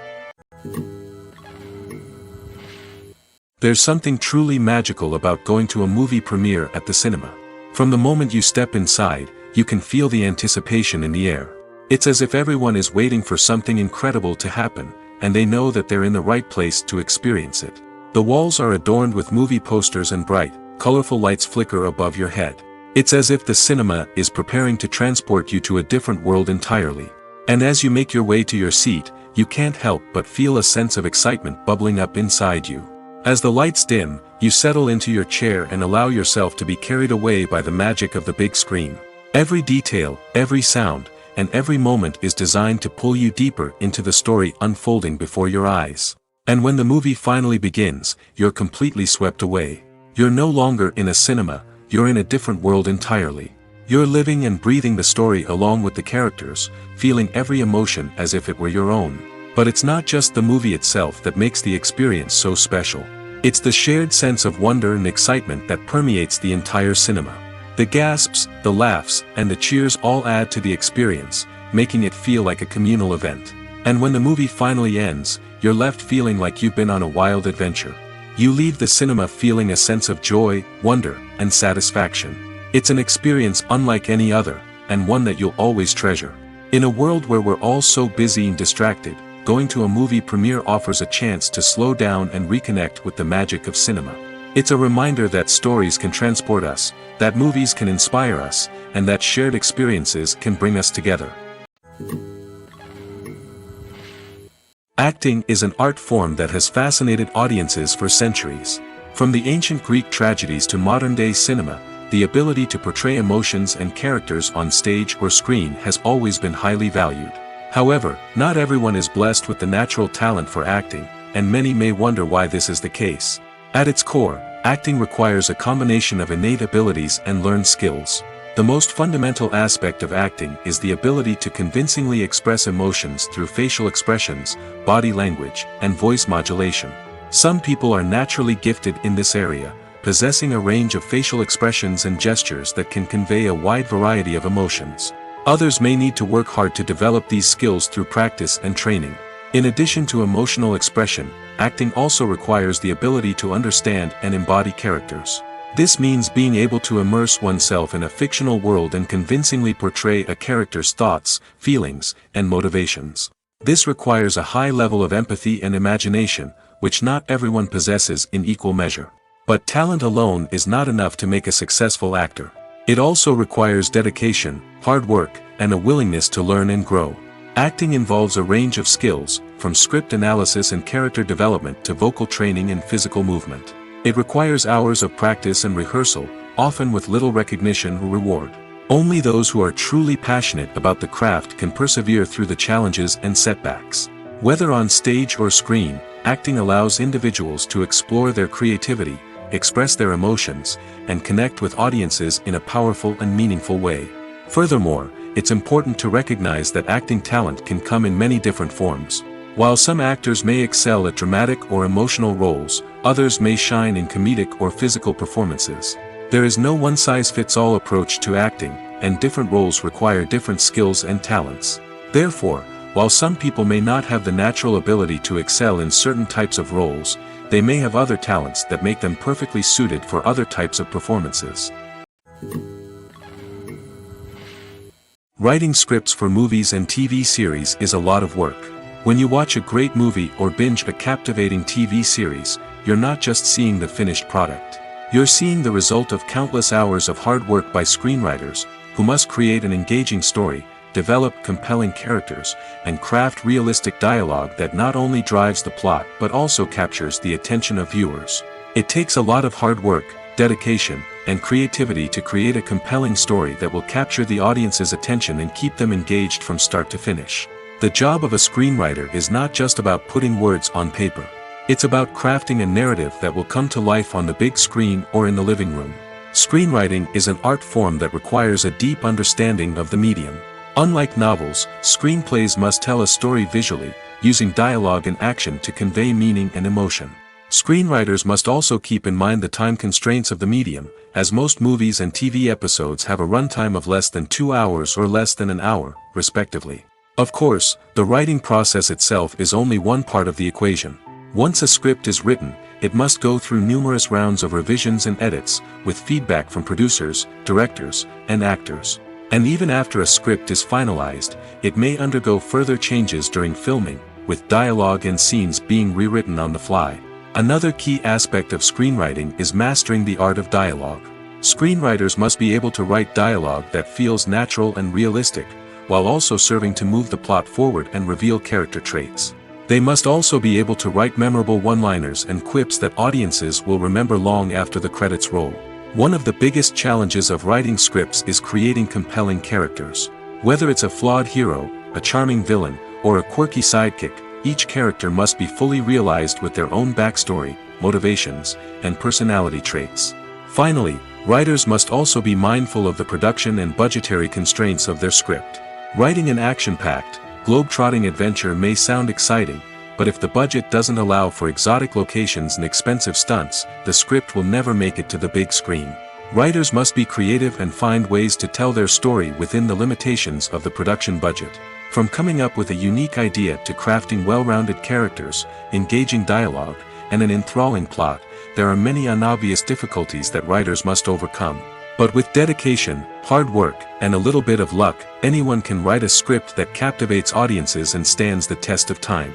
There's something truly magical about going to a movie premiere at the cinema. From the moment you step inside, you can feel the anticipation in the air. It's as if everyone is waiting for something incredible to happen, and they know that they're in the right place to experience it. The walls are adorned with movie posters and bright, colorful lights flicker above your head. It's as if the cinema is preparing to transport you to a different world entirely. And as you make your way to your seat, you can't help but feel a sense of excitement bubbling up inside you. As the lights dim, you settle into your chair and allow yourself to be carried away by the magic of the big screen. Every detail, every sound, and every moment is designed to pull you deeper into the story unfolding before your eyes. And when the movie finally begins, you're completely swept away. You're no longer in a cinema, you're in a different world entirely. You're living and breathing the story along with the characters, feeling every emotion as if it were your own. But it's not just the movie itself that makes the experience so special. It's the shared sense of wonder and excitement that permeates the entire cinema. The gasps, the laughs, and the cheers all add to the experience, making it feel like a communal event. And when the movie finally ends, you're left feeling like you've been on a wild adventure. You leave the cinema feeling a sense of joy, wonder, and satisfaction. It's an experience unlike any other, and one that you'll always treasure. In a world where we're all so busy and distracted, going to a movie premiere offers a chance to slow down and reconnect with the magic of cinema. It's a reminder that stories can transport us, that movies can inspire us, and that shared experiences can bring us together. Acting is an art form that has fascinated audiences for centuries. From the ancient Greek tragedies to modern-day cinema, the ability to portray emotions and characters on stage or screen has always been highly valued. However, not everyone is blessed with the natural talent for acting, and many may wonder why this is the case. At its core, acting requires a combination of innate abilities and learned skills. The most fundamental aspect of acting is the ability to convincingly express emotions through facial expressions, body language, and voice modulation. Some people are naturally gifted in this area, possessing a range of facial expressions and gestures that can convey a wide variety of emotions. Others may need to work hard to develop these skills through practice and training. In addition to emotional expression, acting also requires the ability to understand and embody characters. This means being able to immerse oneself in a fictional world and convincingly portray a character's thoughts, feelings, and motivations. This requires a high level of empathy and imagination, which not everyone possesses in equal measure. But talent alone is not enough to make a successful actor. It also requires dedication, hard work, and a willingness to learn and grow. Acting involves a range of skills, from script analysis and character development to vocal training and physical movement. It requires hours of practice and rehearsal, often with little recognition or reward. Only those who are truly passionate about the craft can persevere through the challenges and setbacks. Whether on stage or screen, acting allows individuals to explore their creativity, express their emotions, and connect with audiences in a powerful and meaningful way. Furthermore, it's important to recognize that acting talent can come in many different forms. While some actors may excel at dramatic or emotional roles, others may shine in comedic or physical performances. There is no one-size-fits-all approach to acting, and different roles require different skills and talents. Therefore, while some people may not have the natural ability to excel in certain types of roles, they may have other talents that make them perfectly suited for other types of performances. Writing scripts for movies and TV series is a lot of work. When you watch a great movie or binge a captivating TV series, you're not just seeing the finished product. You're seeing the result of countless hours of hard work by screenwriters, who must create an engaging story, develop compelling characters, and craft realistic dialogue that not only drives the plot but also captures the attention of viewers. It takes a lot of hard work, dedication, and creativity to create a compelling story that will capture the audience's attention and keep them engaged from start to finish. The job of a screenwriter is not just about putting words on paper. It's about crafting a narrative that will come to life on the big screen or in the living room. Screenwriting is an art form that requires a deep understanding of the medium. Unlike novels, screenplays must tell a story visually, using dialogue and action to convey meaning and emotion. Screenwriters must also keep in mind the time constraints of the medium, as most movies and TV episodes have a runtime of less than 2 hours or less than an hour, respectively. Of course, the writing process itself is only one part of the equation. Once a script is written, it must go through numerous rounds of revisions and edits, with feedback from producers, directors, and actors. And even after a script is finalized, it may undergo further changes during filming, with dialogue and scenes being rewritten on the fly. Another key aspect of screenwriting is mastering the art of dialogue. Screenwriters must be able to write dialogue that feels natural and realistic, while also serving to move the plot forward and reveal character traits. They must also be able to write memorable one-liners and quips that audiences will remember long after the credits roll. One of the biggest challenges of writing scripts is creating compelling characters. Whether it's a flawed hero, a charming villain, or a quirky sidekick, each character must be fully realized with their own backstory, motivations, and personality traits. Finally, writers must also be mindful of the production and budgetary constraints of their script. Writing an action-packed, globe-trotting adventure may sound exciting, but if the budget doesn't allow for exotic locations and expensive stunts, the script will never make it to the big screen. Writers must be creative and find ways to tell their story within the limitations of the production budget. From coming up with a unique idea to crafting well-rounded characters, engaging dialogue, and an enthralling plot, there are many unobvious difficulties that writers must overcome. But with dedication, hard work, and a little bit of luck, anyone can write a script that captivates audiences and stands the test of time.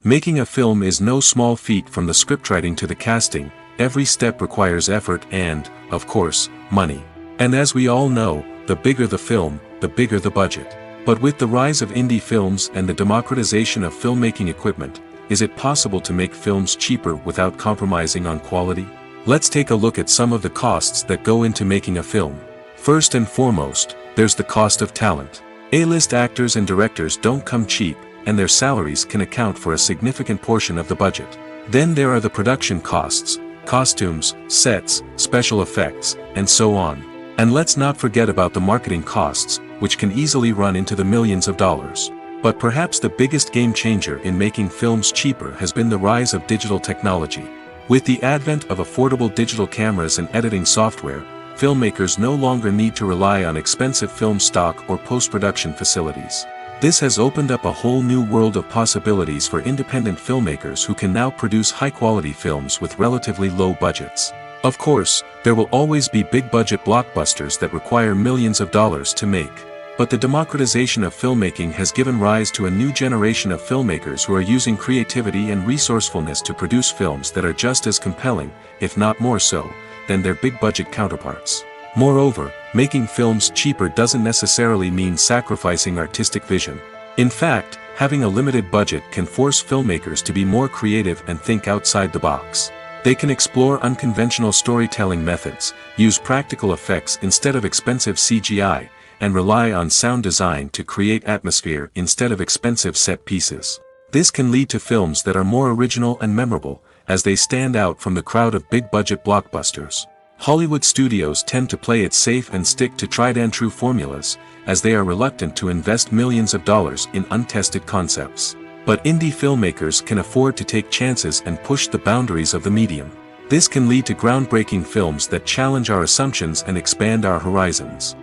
Making a film is no small feat. From the scriptwriting to the casting, every step requires effort and, of course, money. And as we all know, the bigger the film, the bigger the budget. But with the rise of indie films and the democratization of filmmaking equipment, is it possible to make films cheaper without compromising on quality? Let's take a look at some of the costs that go into making a film. First and foremost, there's the cost of talent. A-list actors and directors don't come cheap, and their salaries can account for a significant portion of the budget. Then there are the production costs, costumes, sets, special effects, and so on. And let's not forget about the marketing costs, which can easily run into the millions of dollars. But perhaps the biggest game changer in making films cheaper has been the rise of digital technology. With the advent of affordable digital cameras and editing software, filmmakers no longer need to rely on expensive film stock or post-production facilities. This has opened up a whole new world of possibilities for independent filmmakers who can now produce high-quality films with relatively low budgets. Of course, there will always be big-budget blockbusters that require millions of dollars to make. But the democratization of filmmaking has given rise to a new generation of filmmakers who are using creativity and resourcefulness to produce films that are just as compelling, if not more so, than their big-budget counterparts. Moreover, making films cheaper doesn't necessarily mean sacrificing artistic vision. In fact, having a limited budget can force filmmakers to be more creative and think outside the box. They can explore unconventional storytelling methods, use practical effects instead of expensive CGI, and rely on sound design to create atmosphere instead of expensive set pieces. This can lead to films that are more original and memorable, as they stand out from the crowd of big-budget blockbusters. Hollywood studios tend to play it safe and stick to tried-and-true formulas, as they are reluctant to invest millions of dollars in untested concepts. But indie filmmakers can afford to take chances and push the boundaries of the medium. This can lead to groundbreaking films that challenge our assumptions and expand our horizons.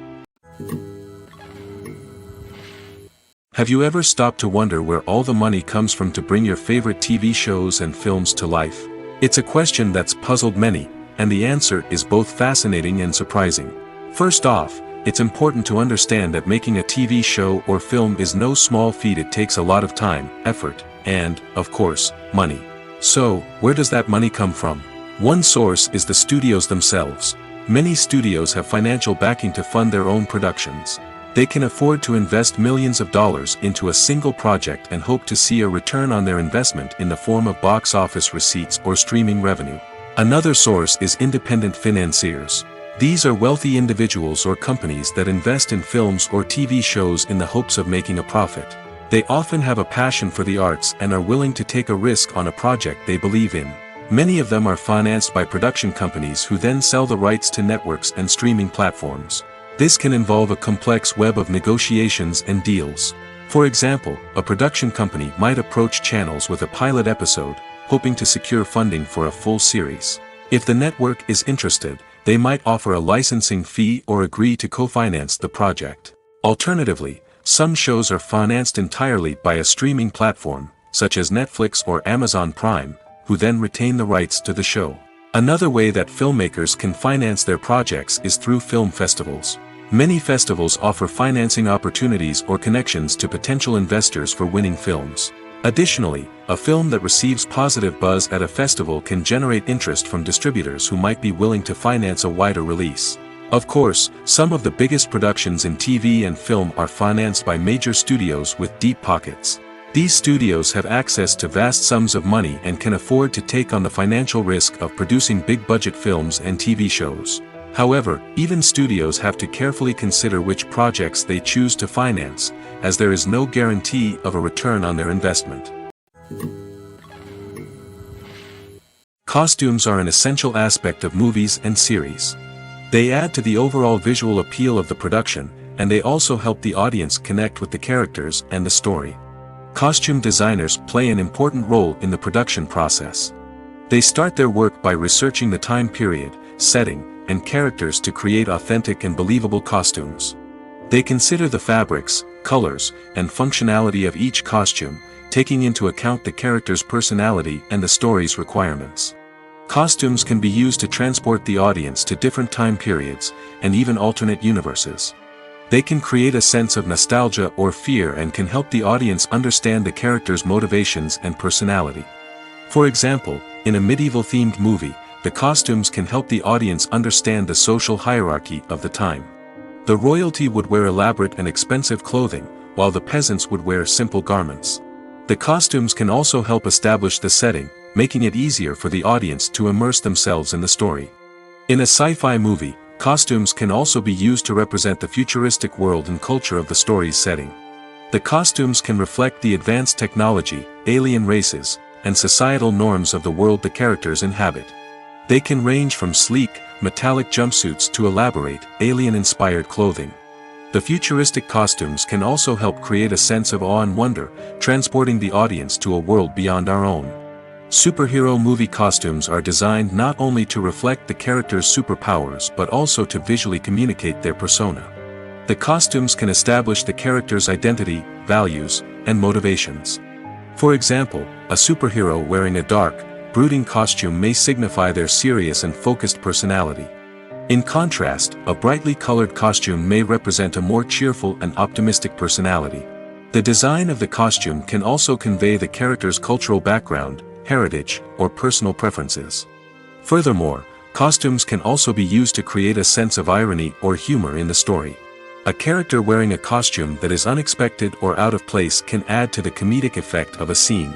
Have you ever stopped to wonder where all the money comes from to bring your favorite TV shows and films to life? It's a question that's puzzled many, and the answer is both fascinating and surprising. First off, it's important to understand that making a TV show or film is no small feat. It takes a lot of time, effort, and, of course, money. So, where does that money come from? One source is the studios themselves. Many studios have financial backing to fund their own productions. They can afford to invest millions of dollars into a single project and hope to see a return on their investment in the form of box office receipts or streaming revenue. Another source is independent financiers. These are wealthy individuals or companies that invest in films or TV shows in the hopes of making a profit. They often have a passion for the arts and are willing to take a risk on a project they believe in. Many of them are financed by production companies who then sell the rights to networks and streaming platforms. This can involve a complex web of negotiations and deals. For example, a production company might approach channels with a pilot episode, hoping to secure funding for a full series. If the network is interested, they might offer a licensing fee or agree to co-finance the project. Alternatively, some shows are financed entirely by a streaming platform, such as Netflix or Amazon Prime, who then retain the rights to the show. Another way that filmmakers can finance their projects is through film festivals. Many festivals offer financing opportunities or connections to potential investors for winning films. Additionally, a film that receives positive buzz at a festival can generate interest from distributors who might be willing to finance a wider release. Of course, some of the biggest productions in TV and film are financed by major studios with deep pockets. These studios have access to vast sums of money and can afford to take on the financial risk of producing big-budget films and TV shows. However, even studios have to carefully consider which projects they choose to finance, as there is no guarantee of a return on their investment. Costumes are an essential aspect of movies and series. They add to the overall visual appeal of the production, and they also help the audience connect with the characters and the story. Costume designers play an important role in the production process. They start their work by researching the time period, setting, and characters to create authentic and believable costumes. They consider the fabrics, colors, and functionality of each costume, taking into account the character's personality and the story's requirements. Costumes can be used to transport the audience to different time periods, and even alternate universes. They can create a sense of nostalgia or fear and can help the audience understand the character's motivations and personality. For example, in a medieval-themed movie, the costumes can help the audience understand the social hierarchy of the time. The royalty would wear elaborate and expensive clothing, while the peasants would wear simple garments. The costumes can also help establish the setting, making it easier for the audience to immerse themselves in the story. In a sci-fi movie, costumes can also be used to represent the futuristic world and culture of the story's setting. The costumes can reflect the advanced technology, alien races, and societal norms of the world the characters inhabit. They can range from sleek, metallic jumpsuits to elaborate, alien-inspired clothing. The futuristic costumes can also help create a sense of awe and wonder, transporting the audience to a world beyond our own. Superhero movie costumes are designed not only to reflect the character's superpowers but also to visually communicate their persona. The costumes can establish the character's identity, values, and motivations. For example, a superhero wearing a dark, brooding costume may signify their serious and focused personality. In contrast, a brightly colored costume may represent a more cheerful and optimistic personality. The design of the costume can also convey the character's cultural background, heritage, or personal preferences. Furthermore, costumes can also be used to create a sense of irony or humor in the story. A character wearing a costume that is unexpected or out of place can add to the comedic effect of a scene.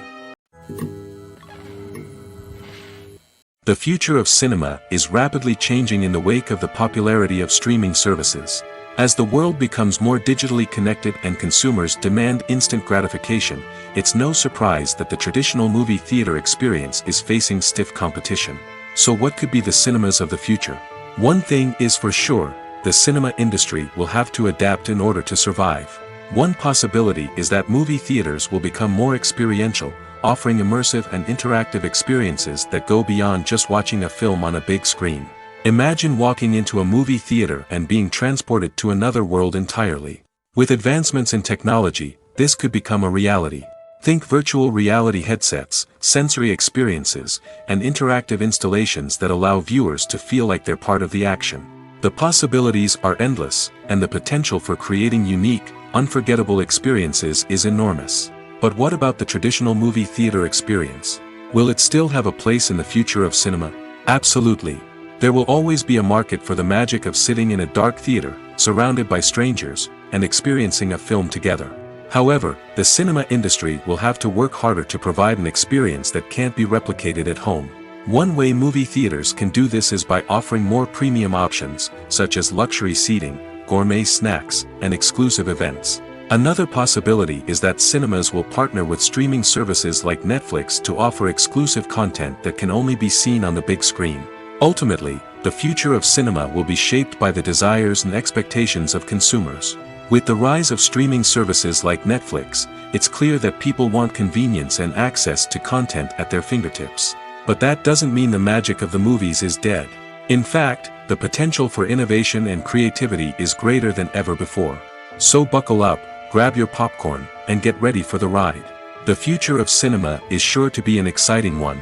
The future of cinema is rapidly changing in the wake of the popularity of streaming services. As the world becomes more digitally connected and consumers demand instant gratification, it's no surprise that the traditional movie theater experience is facing stiff competition. So what could be the cinemas of the future? One thing is for sure, the cinema industry will have to adapt in order to survive. One possibility is that movie theaters will become more experiential, offering immersive and interactive experiences that go beyond just watching a film on a big screen. Imagine walking into a movie theater and being transported to another world entirely. With advancements in technology, this could become a reality. Think virtual reality headsets, sensory experiences, and interactive installations that allow viewers to feel like they're part of the action. The possibilities are endless, and the potential for creating unique, unforgettable experiences is enormous. But what about the traditional movie theater experience? Will it still have a place in the future of cinema? Absolutely. There will always be a market for the magic of sitting in a dark theater, surrounded by strangers, and experiencing a film together. However, the cinema industry will have to work harder to provide an experience that can't be replicated at home. One way movie theaters can do this is by offering more premium options, such as luxury seating, gourmet snacks, and exclusive events. Another possibility is that cinemas will partner with streaming services like Netflix to offer exclusive content that can only be seen on the big screen. Ultimately, the future of cinema will be shaped by the desires and expectations of consumers. With the rise of streaming services like Netflix, it's clear that people want convenience and access to content at their fingertips. But that doesn't mean the magic of the movies is dead. In fact, the potential for innovation and creativity is greater than ever before. So buckle up, grab your popcorn, and get ready for the ride. The future of cinema is sure to be an exciting one.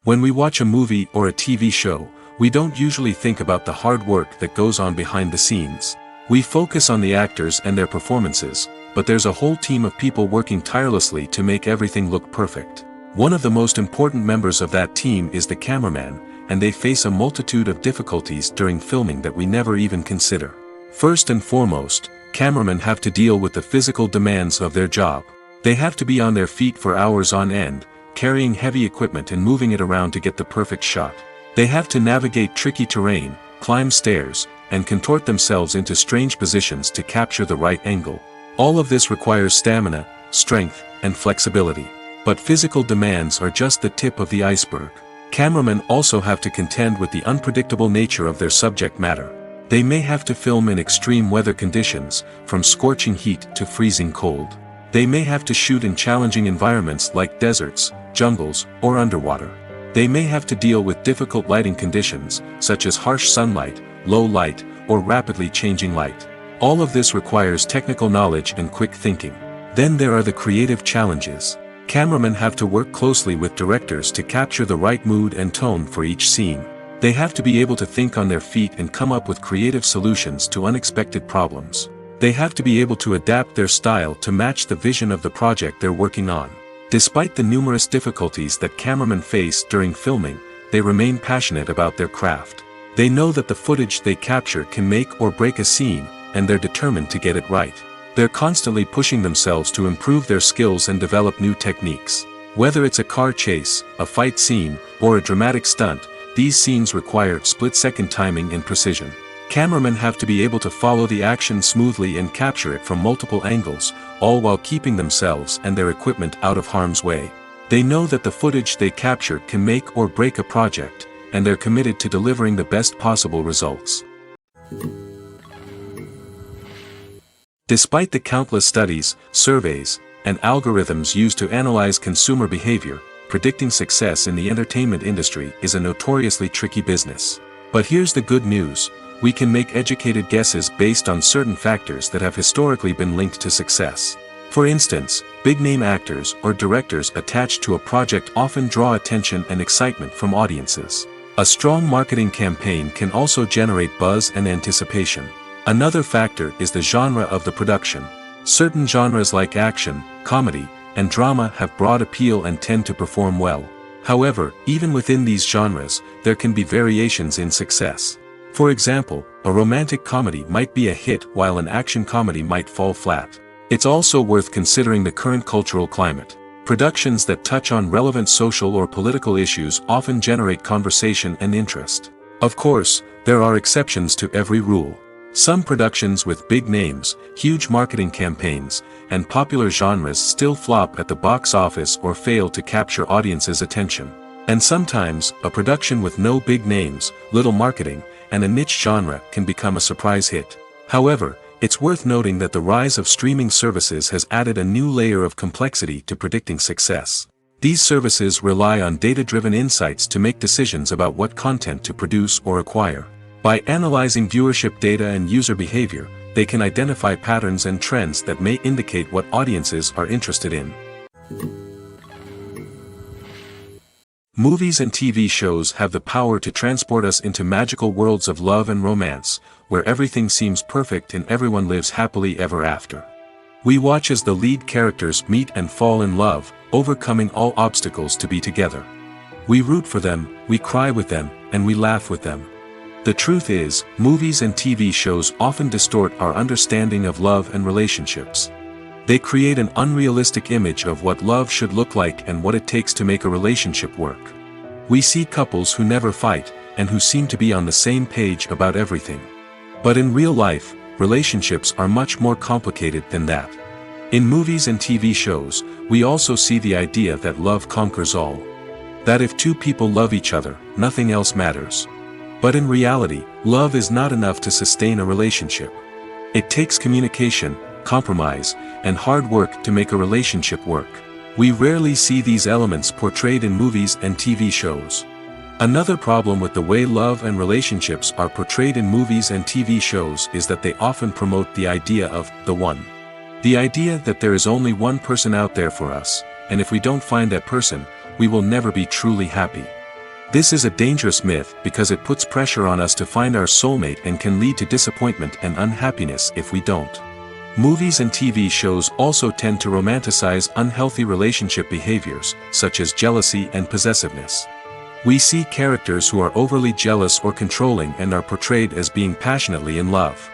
When we watch a movie or a TV show, we don't usually think about the hard work that goes on behind the scenes. We focus on the actors and their performances, but there's a whole team of people working tirelessly to make everything look perfect. One of the most important members of that team is the cameraman, and they face a multitude of difficulties during filming that we never even consider. First and foremost, cameramen have to deal with the physical demands of their job. They have to be on their feet for hours on end, carrying heavy equipment and moving it around to get the perfect shot. They have to navigate tricky terrain, climb stairs, and contort themselves into strange positions to capture the right angle. All of this requires stamina, strength, and flexibility. But physical demands are just the tip of the iceberg. Cameramen also have to contend with the unpredictable nature of their subject matter. They may have to film in extreme weather conditions, from scorching heat to freezing cold. They may have to shoot in challenging environments like deserts, jungles, or underwater. They may have to deal with difficult lighting conditions, such as harsh sunlight, low light, or rapidly changing light. All of this requires technical knowledge and quick thinking. Then there are the creative challenges. Cameramen have to work closely with directors to capture the right mood and tone for each scene. They have to be able to think on their feet and come up with creative solutions to unexpected problems. They have to be able to adapt their style to match the vision of the project they're working on. Despite the numerous difficulties that cameramen face during filming, they remain passionate about their craft. They know that the footage they capture can make or break a scene, and they're determined to get it right. They're constantly pushing themselves to improve their skills and develop new techniques. Whether it's a car chase, a fight scene, or a dramatic stunt, these scenes require split-second timing and precision. Cameramen have to be able to follow the action smoothly and capture it from multiple angles, all while keeping themselves and their equipment out of harm's way. They know that the footage they capture can make or break a project, and they're committed to delivering the best possible results. Despite the countless studies, surveys, and algorithms used to analyze consumer behavior, predicting success in the entertainment industry is a notoriously tricky business. But here's the good news: we can make educated guesses based on certain factors that have historically been linked to success. For instance, big-name actors or directors attached to a project often draw attention and excitement from audiences. A strong marketing campaign can also generate buzz and anticipation. Another factor is the genre of the production. Certain genres like action, comedy, and drama have broad appeal and tend to perform well. However, even within these genres, there can be variations in success. For example, a romantic comedy might be a hit while an action comedy might fall flat. It's also worth considering the current cultural climate. Productions that touch on relevant social or political issues often generate conversation and interest. Of course, there are exceptions to every rule. Some productions with big names, huge marketing campaigns, and popular genres still flop at the box office or fail to capture audiences' attention. And sometimes, a production with no big names, little marketing, and a niche genre can become a surprise hit. However, it's worth noting that the rise of streaming services has added a new layer of complexity to predicting success. These services rely on data-driven insights to make decisions about what content to produce or acquire. By analyzing viewership data and user behavior, they can identify patterns and trends that may indicate what audiences are interested in. Movies and TV shows have the power to transport us into magical worlds of love and romance, where everything seems perfect and everyone lives happily ever after. We watch as the lead characters meet and fall in love, overcoming all obstacles to be together. We root for them, we cry with them, and we laugh with them. The truth is, movies and TV shows often distort our understanding of love and relationships. They create an unrealistic image of what love should look like and what it takes to make a relationship work. We see couples who never fight, and who seem to be on the same page about everything. But in real life, relationships are much more complicated than that. In movies and TV shows, we also see the idea that love conquers all. That if two people love each other, nothing else matters. But in reality, love is not enough to sustain a relationship. It takes communication, compromise, and hard work to make a relationship work. We rarely see these elements portrayed in movies and TV shows. Another problem with the way love and relationships are portrayed in movies and TV shows is that they often promote the idea of the one. The idea that there is only one person out there for us, and if we don't find that person, we will never be truly happy. This is a dangerous myth because it puts pressure on us to find our soulmate and can lead to disappointment and unhappiness if we don't. Movies and TV shows also tend to romanticize unhealthy relationship behaviors, such as jealousy and possessiveness. We see characters who are overly jealous or controlling and are portrayed as being passionately in love.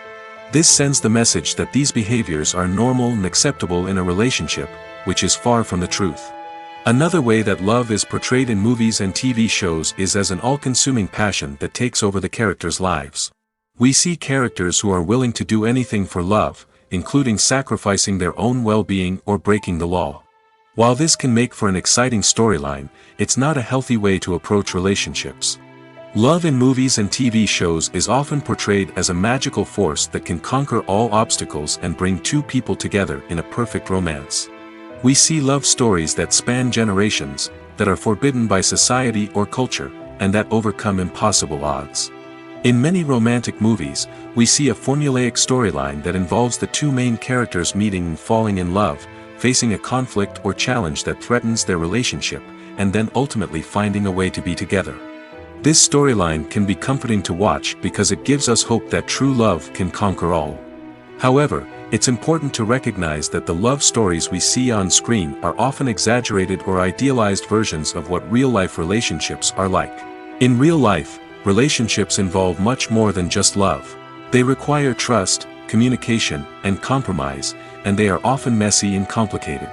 This sends the message that these behaviors are normal and acceptable in a relationship, which is far from the truth. Another way that love is portrayed in movies and TV shows is as an all-consuming passion that takes over the characters' lives. We see characters who are willing to do anything for love, including sacrificing their own well-being or breaking the law. While this can make for an exciting storyline, it's not a healthy way to approach relationships. Love in movies and TV shows is often portrayed as a magical force that can conquer all obstacles and bring two people together in a perfect romance. We see love stories that span generations, that are forbidden by society or culture, and that overcome impossible odds. In many romantic movies, we see a formulaic storyline that involves the two main characters meeting and falling in love, facing a conflict or challenge that threatens their relationship, and then ultimately finding a way to be together. This storyline can be comforting to watch because it gives us hope that true love can conquer all. However, it's important to recognize that the love stories we see on screen are often exaggerated or idealized versions of what real-life relationships are like. In real life, relationships involve much more than just love. They require trust, communication, and compromise, and they are often messy and complicated.